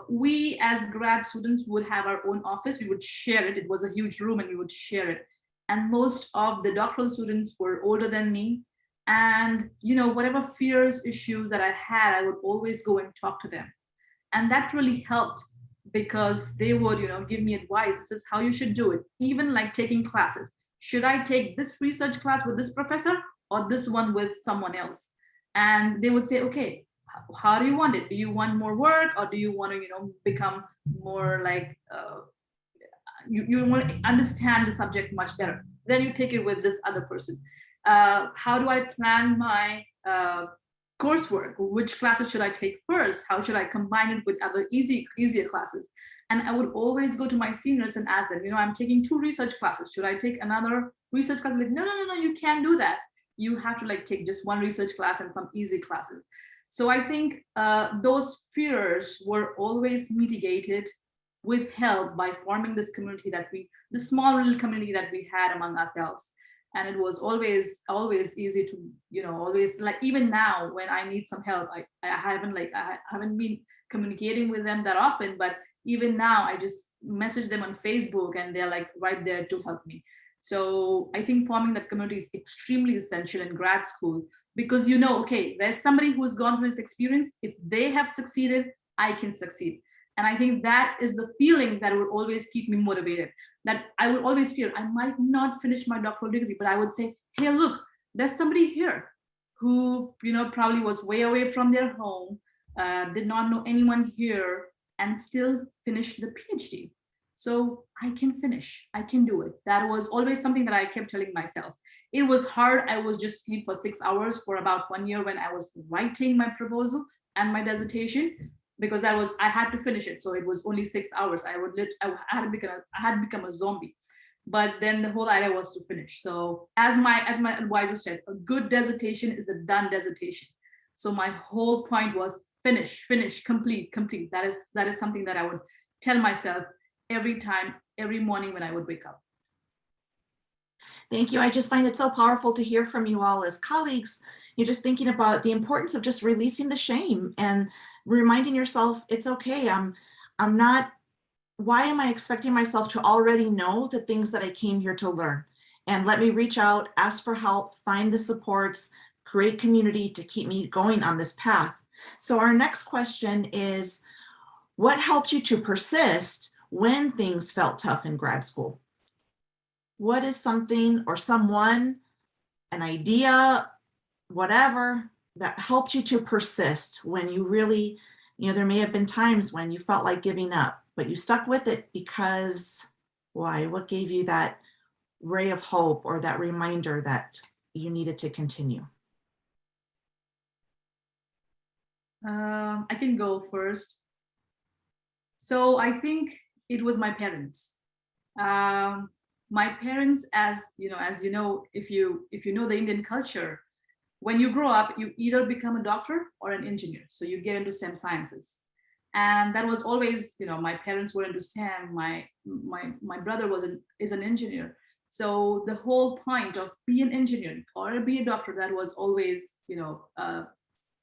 Speaker 5: We as grad students would have our own office. We would share it. It was a huge room and we would share it. And most of the doctoral students were older than me. And, whatever fears, issues that I had, I would always go and talk to them. And that really helped because they would, give me advice. This is how you should do it. Even like taking classes. Should I take this research class with this professor or this one with someone else? And they would say, okay, how do you want it? Do you want more work, or do you want to, become more like, you want to understand the subject much better? Then you take it with this other person. How do I plan my coursework? Which classes should I take first? How should I combine it with other easier classes? And I would always go to my seniors and ask them, I'm taking 2 research classes. Should I take another research class? Like, no, you can't do that. You have to take just 1 research class and some easy classes. So I think those fears were always mitigated with help by forming this community the small little community that we had among ourselves. And it was always easy to, always, like, even now when I need some help, I haven't been communicating with them that often, but even now I just message them on Facebook and they're like right there to help me. So I think forming that community is extremely essential in grad school because, okay, there's somebody who's gone through this experience. If they have succeeded, I can succeed. And I think that is the feeling that would always keep me motivated, that I would always fear I might not finish my doctoral degree, but I would say, hey, look, there's somebody here who, probably was way away from their home, did not know anyone here, and still finished the PhD. So I can finish, I can do it. That was always something that I kept telling myself. It was hard. I was just asleep for 6 hours for about 1 year when I was writing my proposal and my dissertation, because I had to finish it. So it was only 6 hours. I had become a zombie. But then the whole idea was to finish. So as my advisor said, a good dissertation is a done dissertation. So my whole point was finish, complete. That is something that I would tell myself every morning when I would wake up.
Speaker 1: Thank you. I just find it so powerful to hear from you all as colleagues. You're just thinking about the importance of just releasing the shame and reminding yourself it's okay. I'm not, why am I expecting myself to already know the things that I came here to learn? And let me reach out, ask for help, find the supports, create community to keep me going on this path. So our next question is, what helped you to persist when things felt tough in grad school? What is something or someone, an idea, whatever, that helped you to persist when you really, there may have been times when you felt like giving up, but you stuck with it because why? What gave you that ray of hope or that reminder that you needed to continue?
Speaker 5: I can go first. So I think it was my parents. My parents, as you know, if you know the Indian culture, when you grow up, you either become a doctor or an engineer. So you get into STEM sciences. And that was always, my parents were into STEM. My brother is an engineer. So the whole point of be an engineer or be a doctor, that was always,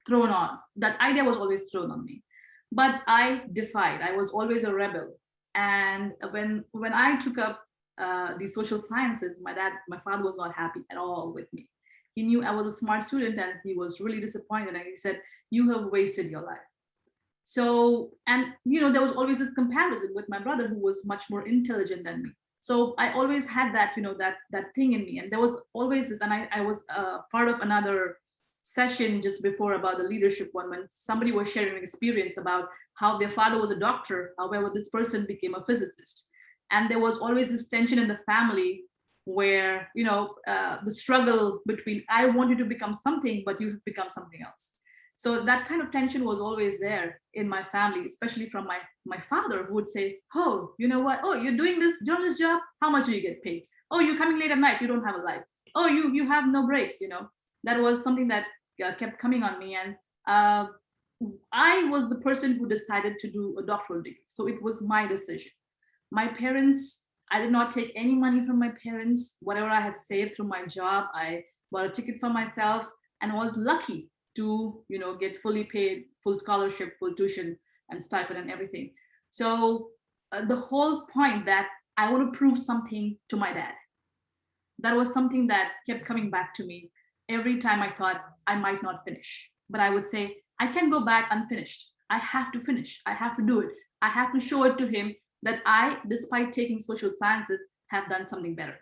Speaker 5: thrown on. That idea was always thrown on me. But I defied. I was always a rebel. And when I took up the social sciences, my father was not happy at all with me. He knew I was a smart student and he was really disappointed. And he said, "You have wasted your life." So, and there was always this comparison with my brother, who was much more intelligent than me. So I always had that, that thing in me. And there was always this, and I was part of another session just before about the leadership one, when somebody was sharing an experience about how their father was a doctor, however this person became a physicist. And there was always this tension in the family where, the struggle between, I want you to become something, but you have become something else. So that kind of tension was always there in my family, especially from my father, who would say, "Oh, you know what? Oh, you're doing this journalist job. How much do you get paid? Oh, you're coming late at night. You don't have a life. Oh, you have no breaks." That was something that kept coming on me. And I was the person who decided to do a doctoral degree. So it was my decision. My parents, I did not take any money from my parents. Whatever I had saved through my job, I bought a ticket for myself and was lucky to get fully paid, full scholarship, full tuition and stipend and everything. So the whole point that I want to prove something to my dad, that was something that kept coming back to me every time I thought I might not finish. But I would say, I can't go back unfinished. I have to finish. I have to do it. I have to show it to him that I, despite taking social sciences, have done something better.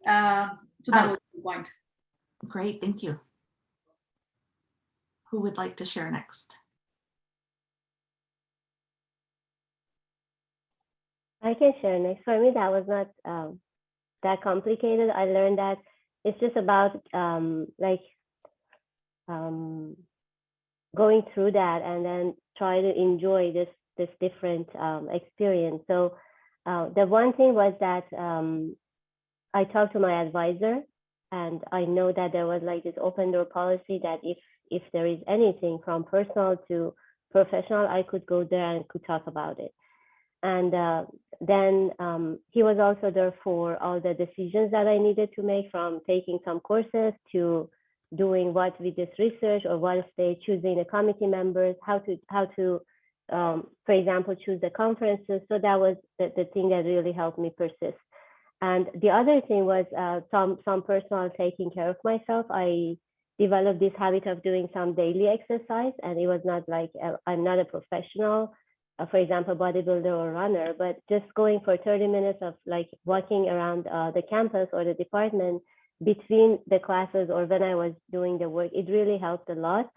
Speaker 5: So that was the point.
Speaker 1: Great, thank you. Who would like to share next?
Speaker 2: I can share next. For me, that was not that complicated. I learned that it's just about going through that and then try to enjoy this different experience. So the one thing was that I talked to my advisor, and I know that there was like this open door policy that if there is anything from personal to professional, I could go there and could talk about it. And then he was also there for all the decisions that I needed to make, from taking some courses to doing what with this research, or what stage, choosing the committee members, how to for example, choose the conferences. So that was the thing that really helped me persist. And the other thing was some personal taking care of myself. I developed this habit of doing some daily exercise, and it was not like I'm not a professional, for example, bodybuilder or runner, but just going for 30 minutes of like walking around the campus or the department between the classes, or when I was doing the work, it really helped a lot.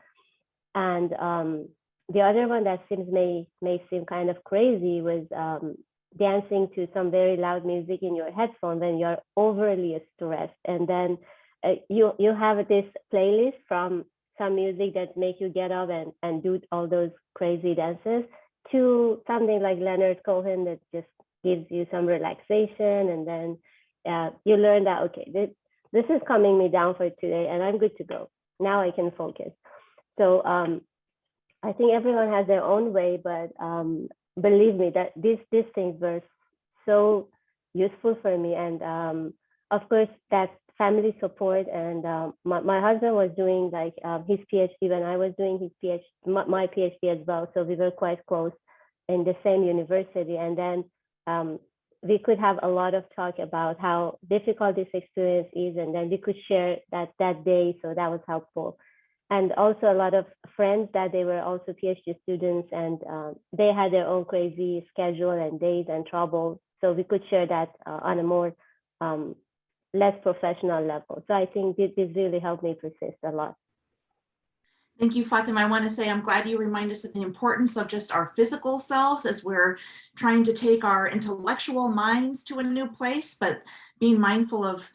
Speaker 2: And the other one that may seem kind of crazy was dancing to some very loud music in your headphone when you're overly stressed. And then you have this playlist from some music that make you get up and do all those crazy dances, to something like Leonard Cohen that just gives you some relaxation. And then you learn that, okay, this is calming me down for today and I'm good to go. Now I can focus. So I think everyone has their own way, but believe me that these things were so useful for me. And of course, that family support. And my husband was doing like his PhD when I was doing his PhD, my PhD as well. So we were quite close in the same university. And then we could have a lot of talk about how difficult this experience is. And then we could share that day. So that was helpful. And also a lot of friends that they were also PhD students, and they had their own crazy schedule and days and trouble. So we could share that on a more less professional level. So I think this really helped me persist a lot.
Speaker 1: Thank you, Fatima. I want to say I'm glad you remind us of the importance of just our physical selves as we're trying to take our intellectual minds to a new place, but being mindful of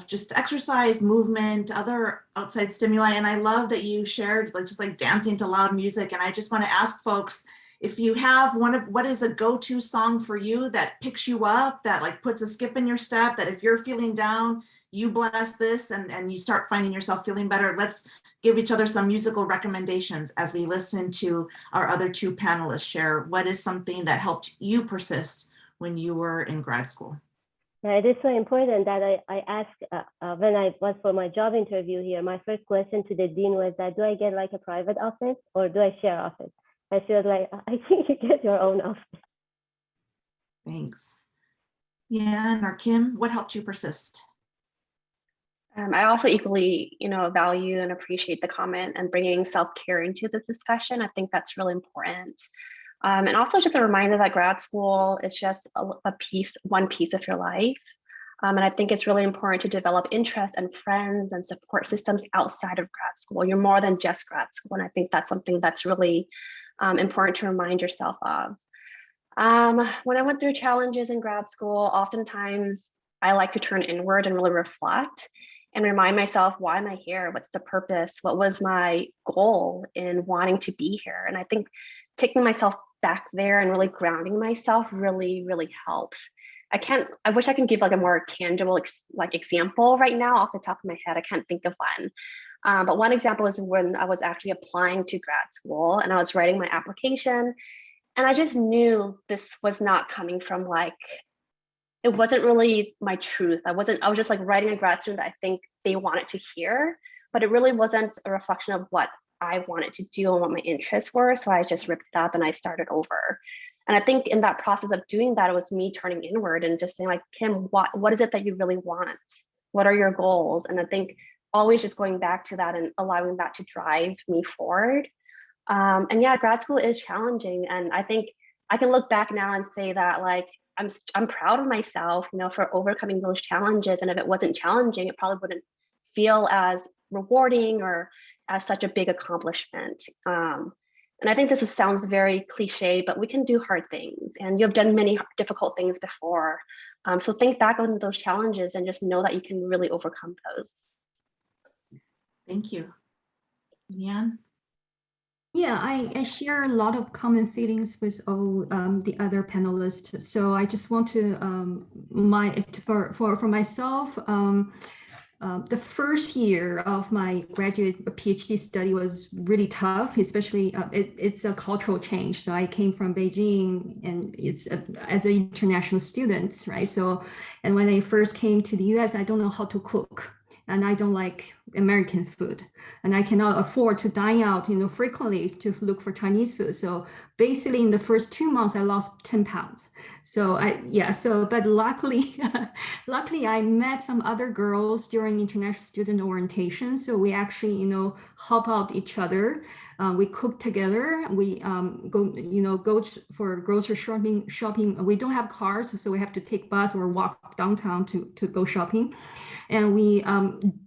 Speaker 1: just exercise, movement, other outside stimuli. And I love that you shared just like dancing to loud music. And I just want to ask folks, if you have what is a go-to song for you that picks you up, that like puts a skip in your step, that if you're feeling down, you bless this and you start finding yourself feeling better, let's give each other some musical recommendations as we listen to our other two panelists share what is something that helped you persist when you were in grad school.
Speaker 2: Yeah, it is so important that I asked when I was for my job interview here, my first question to the dean was that, do I get like a private office or do I share office? And she was like, I think you get your own office.
Speaker 1: Thanks. Yan or Kim, what helped you persist?
Speaker 4: I also equally, value and appreciate the comment and bringing self-care into this discussion. I think that's really important. And also just a reminder that grad school is just one piece of your life. And I think it's really important to develop interests and friends and support systems outside of grad school. You're more than just grad school. And I think that's something that's really important to remind yourself of. When I went through challenges in grad school, oftentimes I like to turn inward and really reflect and remind myself, why am I here? What's the purpose? What was my goal in wanting to be here? And I think taking myself back there and really grounding myself really, really helps. I wish I can give like a more tangible example right now off the top of my head. I can't think of one. But one example is when I was actually applying to grad school and I was writing my application. And I just knew this was not coming from it wasn't really my truth. I was just like writing a grad student that I think they wanted to hear, but it really wasn't a reflection of what I wanted to do and what my interests were. So I just ripped it up and I started over. And I think in that process of doing that, it was me turning inward and just saying like, Kim, what is it that you really want? What are your goals? And I think always just going back to that and allowing that to drive me forward. And yeah, grad school is challenging. And I think I can look back now and say that I'm proud of myself, for overcoming those challenges. And if it wasn't challenging, it probably wouldn't feel as rewarding or as such a big accomplishment. And I think this sounds very cliche, but we can do hard things and you have done many difficult things before. So think back on those challenges and just know that you can really overcome those.
Speaker 1: Thank you. Yan?
Speaker 3: Yeah, I share a lot of common feelings with all the other panelists. So I just want to for myself, the first year of my graduate PhD study was really tough, especially it's a cultural change. So I came from Beijing and it's as an international student, right? So, and when I first came to the US, I don't know how to cook. And I don't like American food, and I cannot afford to dine out, frequently to look for Chinese food. So basically, in the first 2 months, I lost 10 pounds. So but luckily, I met some other girls during international student orientation. So we actually, help out each other. We cook together. We go for grocery shopping. We don't have cars, so we have to take bus or walk downtown to go shopping. And we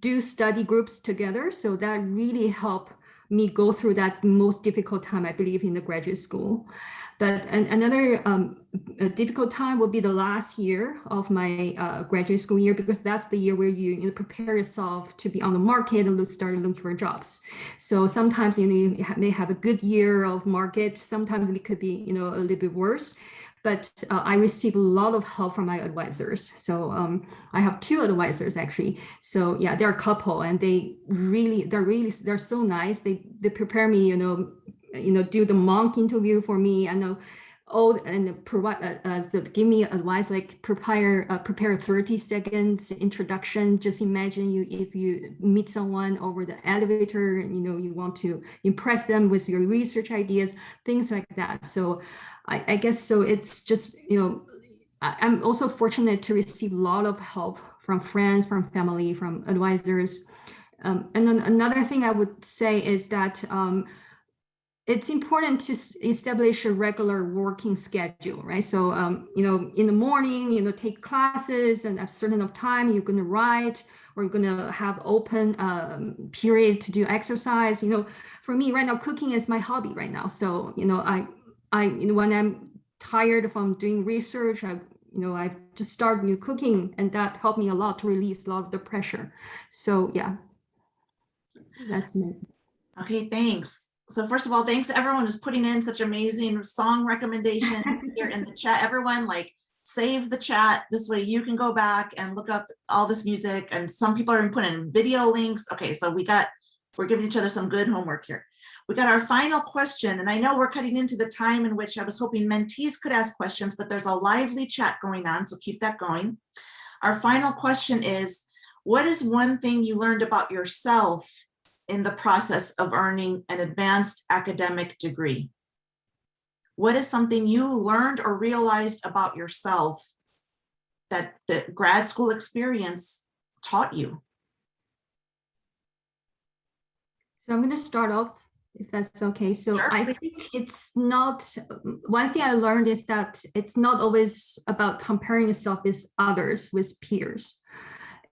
Speaker 3: do study groups together. So that really helped me go through that most difficult time, I believe, in the graduate school. But another difficult time will be the last year of my graduate school year, because that's the year where you prepare yourself to be on the market and start looking for jobs. So sometimes you may have a good year of market. Sometimes it could be a little bit worse. But I received a lot of help from my advisors. So I have 2 advisors actually. So yeah, they're a couple, and they're so nice. They prepare me, do the mock interview for me, and provide give me advice like prepare 30 seconds introduction. Just imagine if you meet someone over the elevator and you want to impress them with your research ideas, things like that. So I guess so. It's just I'm also fortunate to receive a lot of help from friends, from family, from advisors. And then another thing I would say is that it's important to establish a regular working schedule, right? So, in the morning, take classes, and at a certain of time you're going to write, or you're going to have open period to do exercise. For me right now, cooking is my hobby right now. So, when I'm tired from doing research, I just start new cooking, and that helped me a lot to release a lot of the pressure. So yeah, that's me.
Speaker 1: Okay, thanks. So first of all, thanks to everyone who's putting in such amazing song recommendations here in the chat. Everyone save the chat. This way you can go back and look up all this music, and some people are putting in video links. Okay, so we're giving each other some good homework here. We got our final question, and I know we're cutting into the time in which I was hoping mentees could ask questions, but there's a lively chat going on, so keep that going. Our final question is, what is one thing you learned about yourself in the process of earning an advanced academic degree? What is something you learned or realized about yourself that the grad school experience taught you?
Speaker 3: So I'm going to start off, if that's okay. So
Speaker 1: Sure,
Speaker 3: I
Speaker 1: please.
Speaker 3: think it's not, one thing I learned is that it's not always about comparing yourself with others, with peers.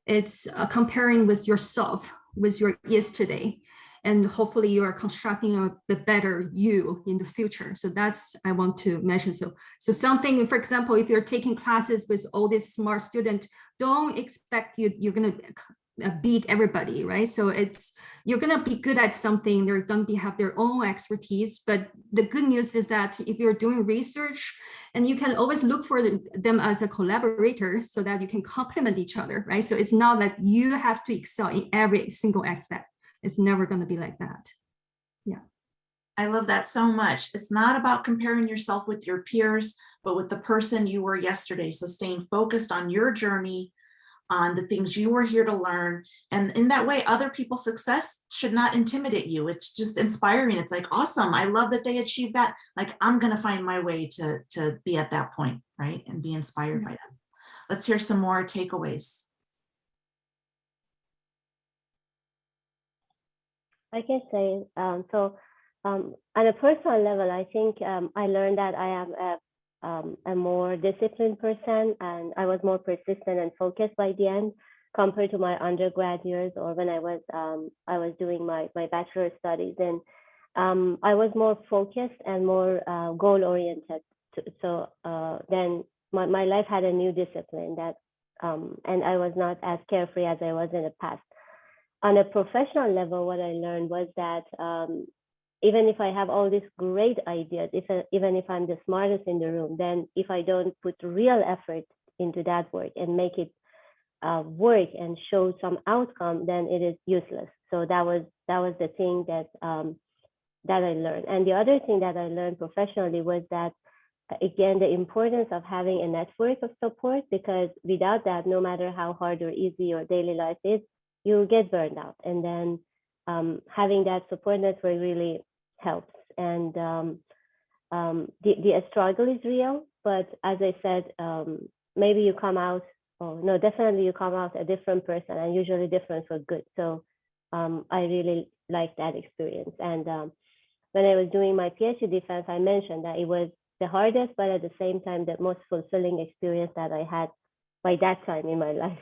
Speaker 3: It's comparing with yourself, with your yesterday. And hopefully you are constructing the better you in the future. So that's, I want to mention. So something, for example, if you're taking classes with all these smart students, don't expect you're going to beat everybody, right? So you're going to be good at something. They're going to have their own expertise. But the good news is that if you're doing research, and you can always look for them as a collaborator so that you can complement each other, right? So it's not that you have to excel in every single aspect. It's never going to be like that. Yeah.
Speaker 1: I love that so much. It's not about comparing yourself with your peers, but with the person you were yesterday. So staying focused on your journey, on the things you were here to learn. And in that way, other people's success should not intimidate you. It's just inspiring. It's like, awesome. I love that they achieved that. Like, I'm going to find my way to be at that point, right? And be inspired by that. Let's hear some more takeaways.
Speaker 2: I can say, on a personal level, I think I learned that I am a more disciplined person, and I was more persistent and focused by the end compared to my undergrad years, or when I was doing my bachelor studies. And I was more focused and more goal oriented. So then my life had a new discipline that, and I was not as carefree as I was in the past. On a professional level, what I learned was that even if I have all these great ideas, even if I'm the smartest in the room, then if I don't put real effort into that work and make it work and show some outcome, then it is useless. So that was the thing that I learned. And the other thing that I learned professionally was that, again, the importance of having a network of support, because without that, no matter how hard or easy your daily life is, you get burned out. And then having that support network really helps. And the struggle is real, but as I said, maybe you come out, definitely you come out a different person, and usually different for good. So I really liked that experience. And when I was doing my PhD defense, I mentioned that it was the hardest, but at the same time, the most fulfilling experience that I had by that time in my life.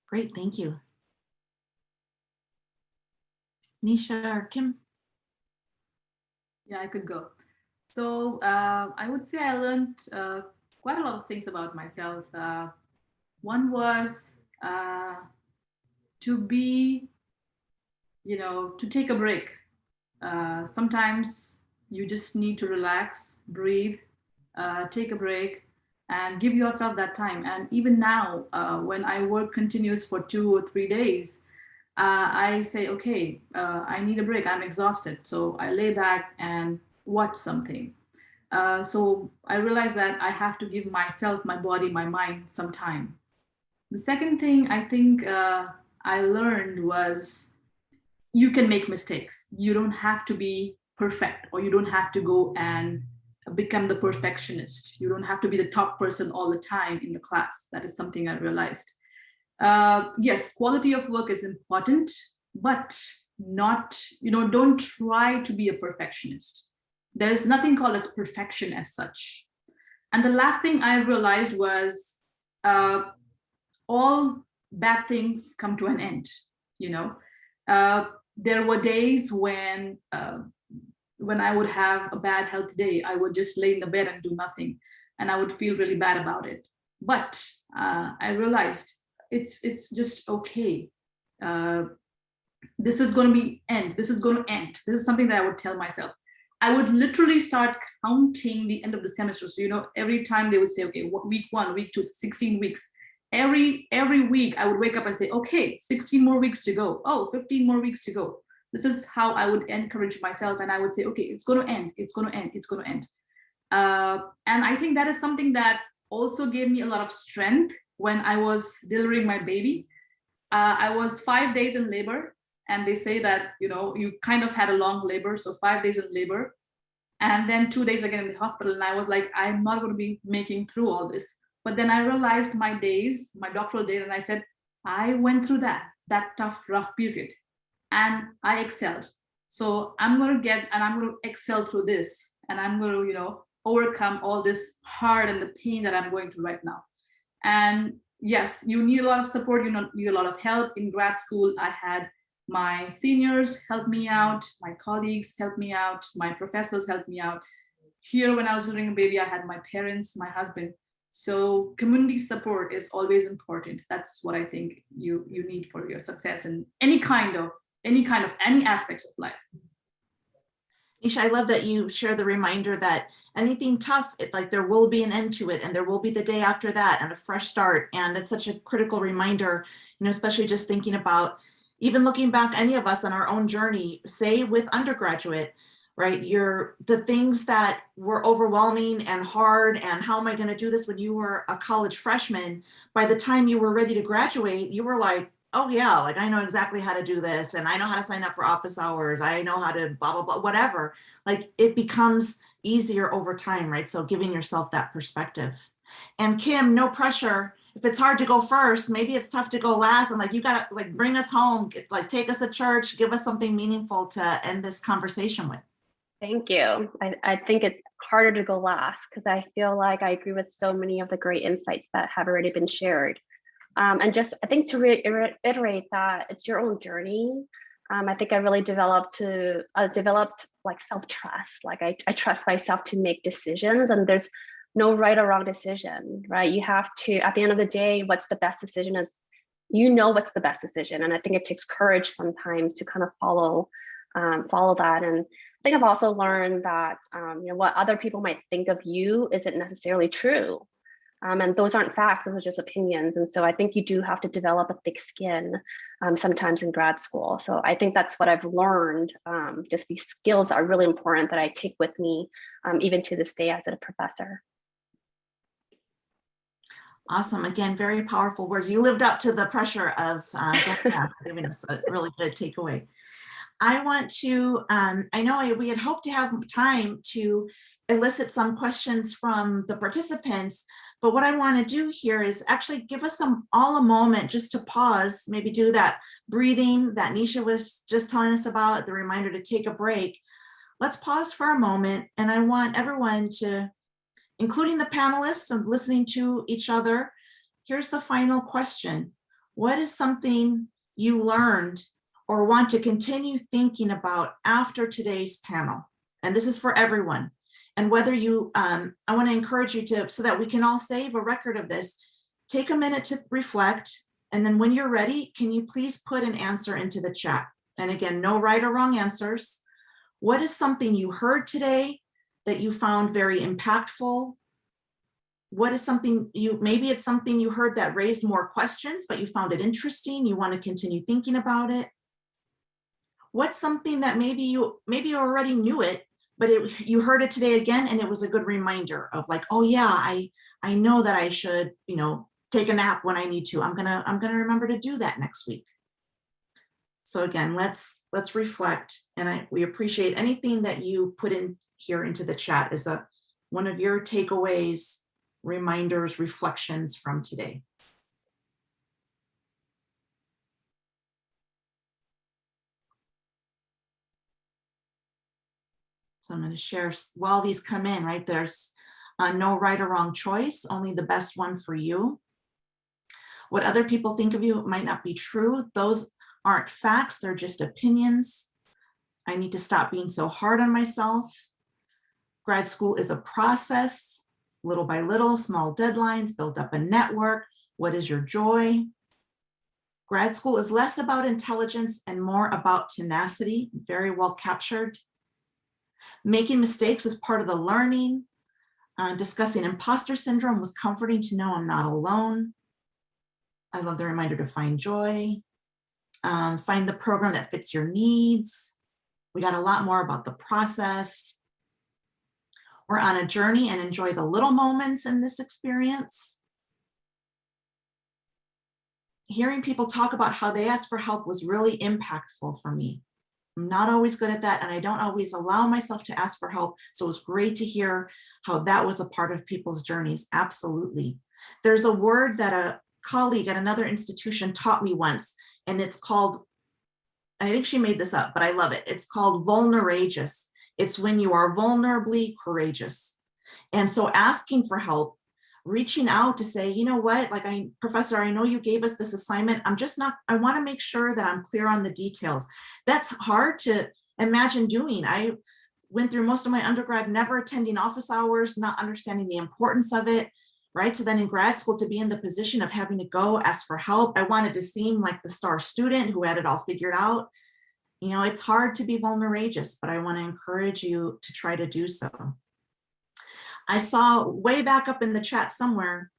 Speaker 1: Great, thank you. Nisha or Kim?
Speaker 5: Yeah, I could go. So I would say I learned quite a lot of things about myself. One was to be, to take a break. Sometimes you just need to relax, breathe, take a break, and give yourself that time. And even now, when I work continuous for 2 or 3 days, I say, okay, I need a break. I'm exhausted. So I lay back and watch something. So I realized that I have to give myself, my body, my mind some time. The second thing I think I learned was you can make mistakes. You don't have to be perfect, or you don't have to go and become the perfectionist. You don't have to be the top person all the time in the class. That is something I realized. Yes, quality of work is important, but not, don't try to be a perfectionist. There is nothing called as perfection as such. And the last thing I realized was all bad things come to an end. There were days when I would have a bad health day, I would just lay in the bed and do nothing, and I would feel really bad about it. But I realized it's just okay. This is going to end. This is going to end. This is something that I would tell myself. I would literally start counting the end of the semester. So, every time they would say, okay, week 1, week 2, 16 weeks. Every week I would wake up and say, okay, 16 more weeks to go. Oh, 15 more weeks to go. This is how I would encourage myself. And I would say, okay, it's going to end. It's going to end. It's going to end. And I think that is something that also gave me a lot of strength when I was delivering my baby. I was 5 days in labor, and they say that, you kind of had a long labor. So 5 days in labor and then 2 days again in the hospital. And I was like, I'm not going to be making through all this. But then I realized my doctoral days, and I said, I went through that tough, rough period, and I excelled. So I'm going to excel through this, and I'm going to, overcome all this hard and the pain that I'm going through right now. And yes, you need a lot of support. You need a lot of help. In grad school, I had my seniors help me out, my colleagues help me out, my professors helped me out. Here, when I was delivering a baby, I had my parents, my husband. So community support is always important. That's what I think you need for your success in any aspects of life.
Speaker 1: Nisha, I love that you share the reminder that anything tough, like there will be an end to it, and there will be the day after that and a fresh start. And it's such a critical reminder, especially just thinking about even looking back, any of us on our own journey, say with undergraduate, right? The things that were overwhelming and hard, and how am I going to do this when you were a college freshman? By the time you were ready to graduate, you were like, oh yeah, like I know exactly how to do this, and I know how to sign up for office hours. I know how to blah, blah, blah, whatever. Like it becomes easier over time, right? So giving yourself that perspective. And Kim, no pressure. If it's hard to go first, maybe it's tough to go last, and like you gotta like bring us home, take us to church, give us something meaningful to end this conversation with.
Speaker 4: Thank you. I think it's harder to go last because I feel like I agree with so many of the great insights that have already been shared. And just, I think to reiterate that it's your own journey. I think I really developed like self-trust. Like I trust myself to make decisions, and there's no right or wrong decision, right? You have to, at the end of the day, what's the best decision is, what's the best decision. And I think it takes courage sometimes to kind of follow that. And I think I've also learned that, what other people might think of you isn't necessarily true. And those aren't facts, those are just opinions. And so I think you do have to develop a thick skin sometimes in grad school. So I think that's what I've learned. Just these skills are really important that I take with me even to this day as a professor.
Speaker 1: Awesome. Again, very powerful words. You lived up to the pressure of giving us a really good takeaway. I want to, I know we had hoped to have time to elicit some questions from the participants, but what I want to do here is actually give us all a moment just to pause, maybe do that breathing that Nisha was just telling us about, the reminder to take a break. Let's pause for a moment, and I want everyone to, including the panelists and listening to each other, here's the final question. What is something you learned or want to continue thinking about after today's panel? And this is for everyone. And whether you, I want to encourage you to, so that we can all save a record of this, take a minute to reflect. And then when you're ready, can you please put an answer into the chat? And again, no right or wrong answers. What is something you heard today that you found very impactful? What is something maybe it's something you heard that raised more questions, but you found it interesting, you want to continue thinking about it? What's something that maybe you already knew it, but you heard it today again, and it was a good reminder of like, oh yeah, I know that I should, take a nap when I need to. I'm gonna remember to do that next week. So again, let's reflect, and we appreciate anything that you put in here into the chat as one of your takeaways, reminders, reflections from today. So I'm going to share while these come in, right? There's no right or wrong choice, only the best one for you. What other people think of you might not be true. Those aren't facts, they're just opinions. I need to stop being so hard on myself. Grad school is a process, little by little, small deadlines, build up a network. What is your joy? Grad school is less about intelligence and more about tenacity, very well captured. Making mistakes is part of the learning. Discussing imposter syndrome was comforting to know I'm not alone. I love the reminder to find joy. Find the program that fits your needs. We got a lot more about the process. We're on a journey and enjoy the little moments in this experience. Hearing people talk about how they asked for help was really impactful for me. I'm not always good at that, and I don't always allow myself to ask for help. So it was great to hear how that was a part of people's journeys. Absolutely. There's a word that a colleague at another institution taught me once, and it's called, I think she made this up, but I love it. It's called vulnerageous. It's when you are vulnerably courageous. And so asking for help, reaching out to say, you know what, like, Professor, I know you gave us this assignment. I want to make sure that I'm clear on the details. That's hard to imagine doing. I went through most of my undergrad never attending office hours, not understanding the importance of it, right? So then in grad school, to be in the position of having to go ask for help, I wanted to seem like the star student who had it all figured out. You know, it's hard to be vulnerageous, but I want to encourage you to try to do so. I saw way back up in the chat somewhere,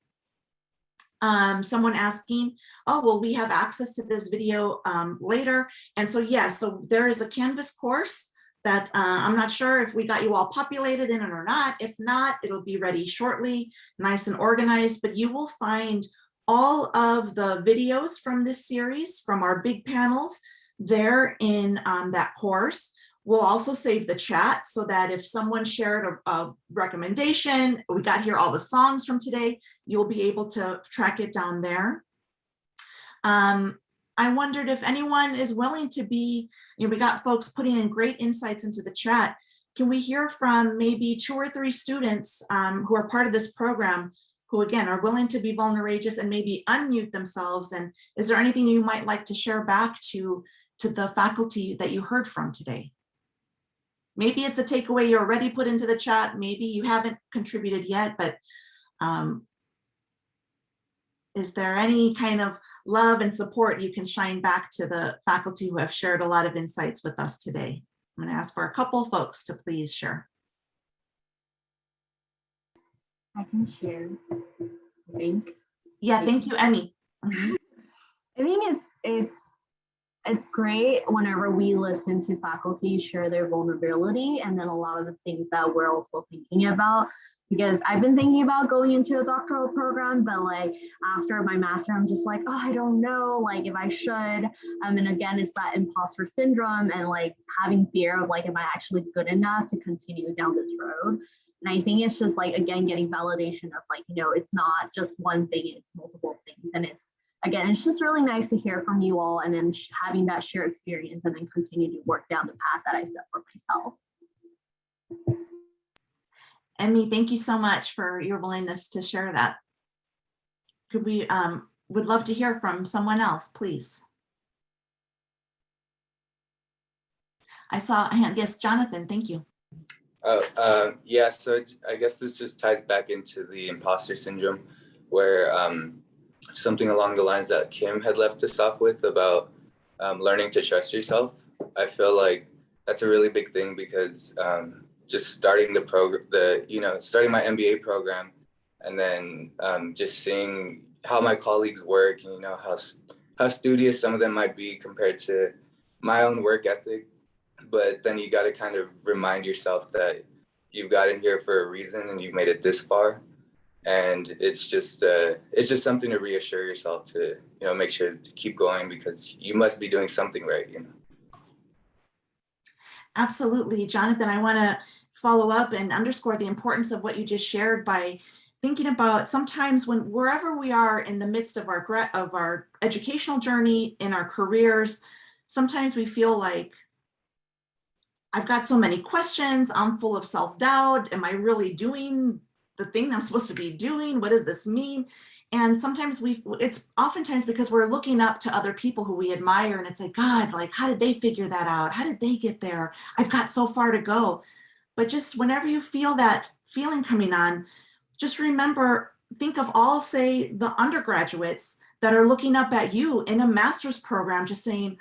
Speaker 1: someone asking, oh, will we have access to this video later? And so, yeah, so there is a Canvas course that I'm not sure if we got you all populated in it or not. If not, it'll be ready shortly, nice and organized, but you will find all of the videos from this series, from our big panels, there in that course. We'll also save the chat so that if someone shared a recommendation, we got here all the songs from today, you'll be able to track it down there. I wondered if anyone is willing to be, you know, we got folks putting in great insights into the chat. Can we hear from maybe 2 or 3 students who are part of this program, who again are willing to be vulnerageous and maybe unmute themselves? And is there anything you might like to share back to the faculty that you heard from today? Maybe it's a takeaway you already put into the chat. Maybe you haven't contributed yet, but is there any kind of love and support you can shine back to the faculty who have shared a lot of insights with us today? I'm going to ask for a couple of folks to please share.
Speaker 6: I can share, I think.
Speaker 1: Yeah, thank you, Emmy. Mhm.
Speaker 6: I think it's great whenever we listen to faculty share their vulnerability and then a lot of the things that we're also thinking about, because I've been thinking about going into a doctoral program, but like after my master, I'm just like, oh, I don't know, like if I should. And again, it's that imposter syndrome and like having fear of like, am I actually good enough to continue down this road? And I think it's just like, again, getting validation of like, you know, it's not just one thing, it's multiple things. And again, it's just really nice to hear from you all and then having that shared experience and then continue to work down the path that I set for myself.
Speaker 1: Emmy, thank you so much for your willingness to share that. Could we, would love to hear from someone else, please. I saw a hand. Yes, Jonathan, thank you.
Speaker 7: Yeah, so I guess this just ties back into the imposter syndrome, where something along the lines that Kim had left us off with about learning to trust yourself. I feel like that's a really big thing because just starting the program, starting my MBA program, and then just seeing how my colleagues work, and how studious some of them might be compared to my own work ethic. But then you got to kind of remind yourself that you've gotten here for a reason and you've made it this far. And it's just something to reassure yourself to, make sure to keep going because you must be doing something right,
Speaker 1: Absolutely, Jonathan. I want to follow up and underscore the importance of what you just shared by thinking about sometimes wherever we are in the midst of our educational journey, in our careers, sometimes we feel like, I've got so many questions, I'm full of self-doubt. Am I really doing the thing I'm supposed to be doing? What does this mean? And sometimes it's oftentimes because we're looking up to other people who we admire, and it's like, God, like, how did they figure that out? How did they get there? I've got so far to go. But just whenever you feel that feeling coming on, just remember, think of all, say, the undergraduates that are looking up at you in a master's program, just saying,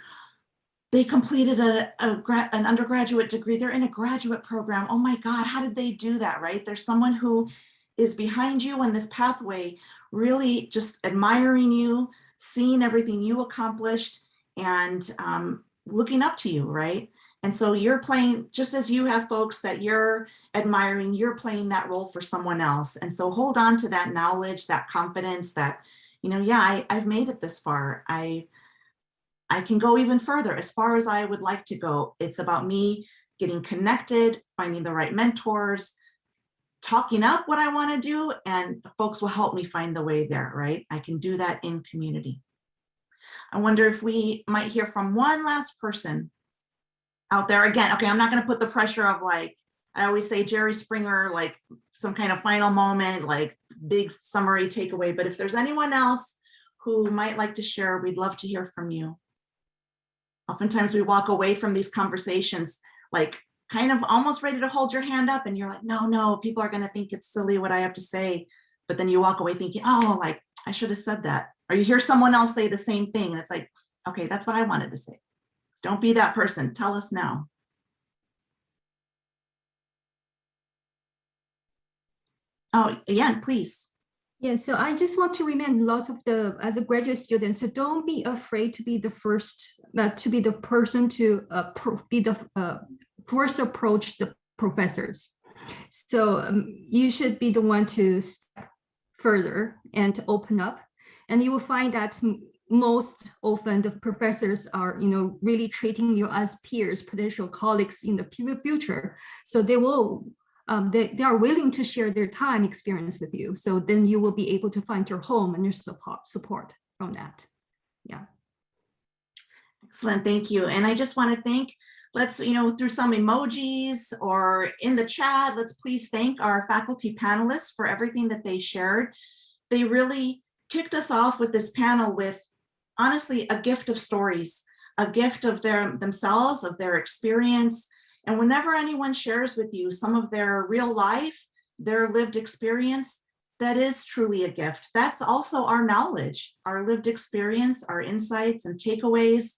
Speaker 1: they completed an undergraduate degree. They're in a graduate program. Oh my God, how did they do that, right? There's someone who is behind you in this pathway, really just admiring you, seeing everything you accomplished, and looking up to you, right? And so you're playing, just as you have folks that you're admiring, you're playing that role for someone else. And so hold on to that knowledge, that confidence that, you know, yeah, I've made it this far. I can go even further, as far as I would like to go. It's about me getting connected, finding the right mentors, talking up what I want to do, and folks will help me find the way there, right? I can do that in community. I wonder if we might hear from one last person out there. Again, okay, I'm not going to put the pressure of, like, I always say Jerry Springer, like some kind of final moment, like big summary takeaway. But if there's anyone else who might like to share, we'd love to hear from you. Oftentimes we walk away from these conversations like kind of almost ready to hold your hand up, and you're like, no, people are going to think it's silly what I have to say. But then you walk away thinking, oh, like I should have said that. Or you hear someone else say the same thing, and it's like, okay, that's what I wanted to say. Don't be that person. Tell us now. Oh, Yan, please.
Speaker 3: Yeah, so I just want to remind lots of as a graduate student, so don't be afraid to be the first, to be the person to be the first approach the professors. So you should be the one to step further and to open up, and you will find that most often the professors are, you know, really treating you as peers, potential colleagues in the future. So they will. They are willing to share their time experience with you. So then you will be able to find your home and your support from that. Yeah.
Speaker 1: Excellent, thank you. And I just want to thank, let's, you know, through some emojis or in the chat, let's please thank our faculty panelists for everything that they shared. They really kicked us off with this panel with, honestly, a gift of stories, a gift of themselves, of their experience. And whenever anyone shares with you some of their real life, their lived experience, that is truly a gift. That's also our knowledge, our lived experience, our insights and takeaways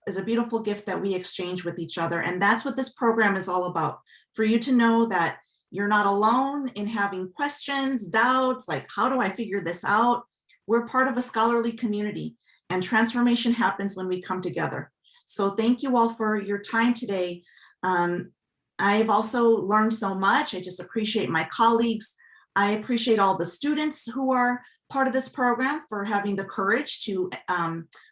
Speaker 1: is a beautiful gift that we exchange with each other. And that's what this program is all about, for you to know that you're not alone in having questions, doubts, like, how do I figure this out? We're part of a scholarly community, and transformation happens when we come together. So thank you all for your time today. I've also learned so much. I just appreciate my colleagues. I appreciate all the students who are part of this program for having the courage to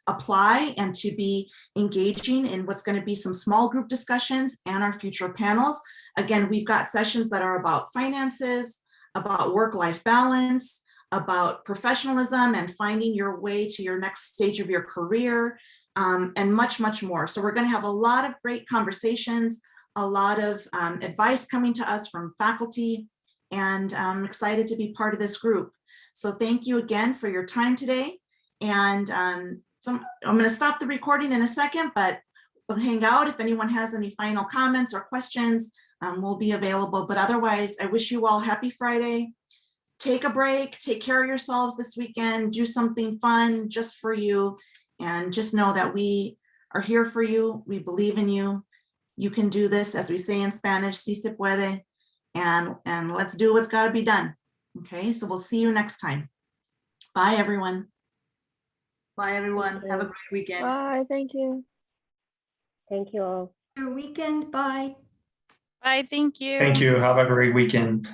Speaker 1: apply and to be engaging in what's going to be some small group discussions and our future panels. Again, we've got sessions that are about finances, about work-life balance, about professionalism and finding your way to your next stage of your career, and much, much more. So we're going to have a lot of great conversations, a lot of advice coming to us from faculty, and I'm excited to be part of this group. So thank you again for your time today. And so I'm going to stop the recording in a second, but we'll hang out. If anyone has any final comments or questions, we'll be available. But otherwise, I wish you all happy Friday. Take a break, take care of yourselves this weekend, do something fun just for you. And just know that we are here for you. We believe in you. You can do this, as we say in Spanish, si se puede, and let's do what's got to be done. Okay, so we'll see you next time. Bye, everyone.
Speaker 5: Bye, everyone. Have a great weekend.
Speaker 8: Bye. Thank you.
Speaker 2: Thank you all.
Speaker 3: Your weekend. Bye.
Speaker 8: Bye. Thank you.
Speaker 9: Thank you. Have a great weekend.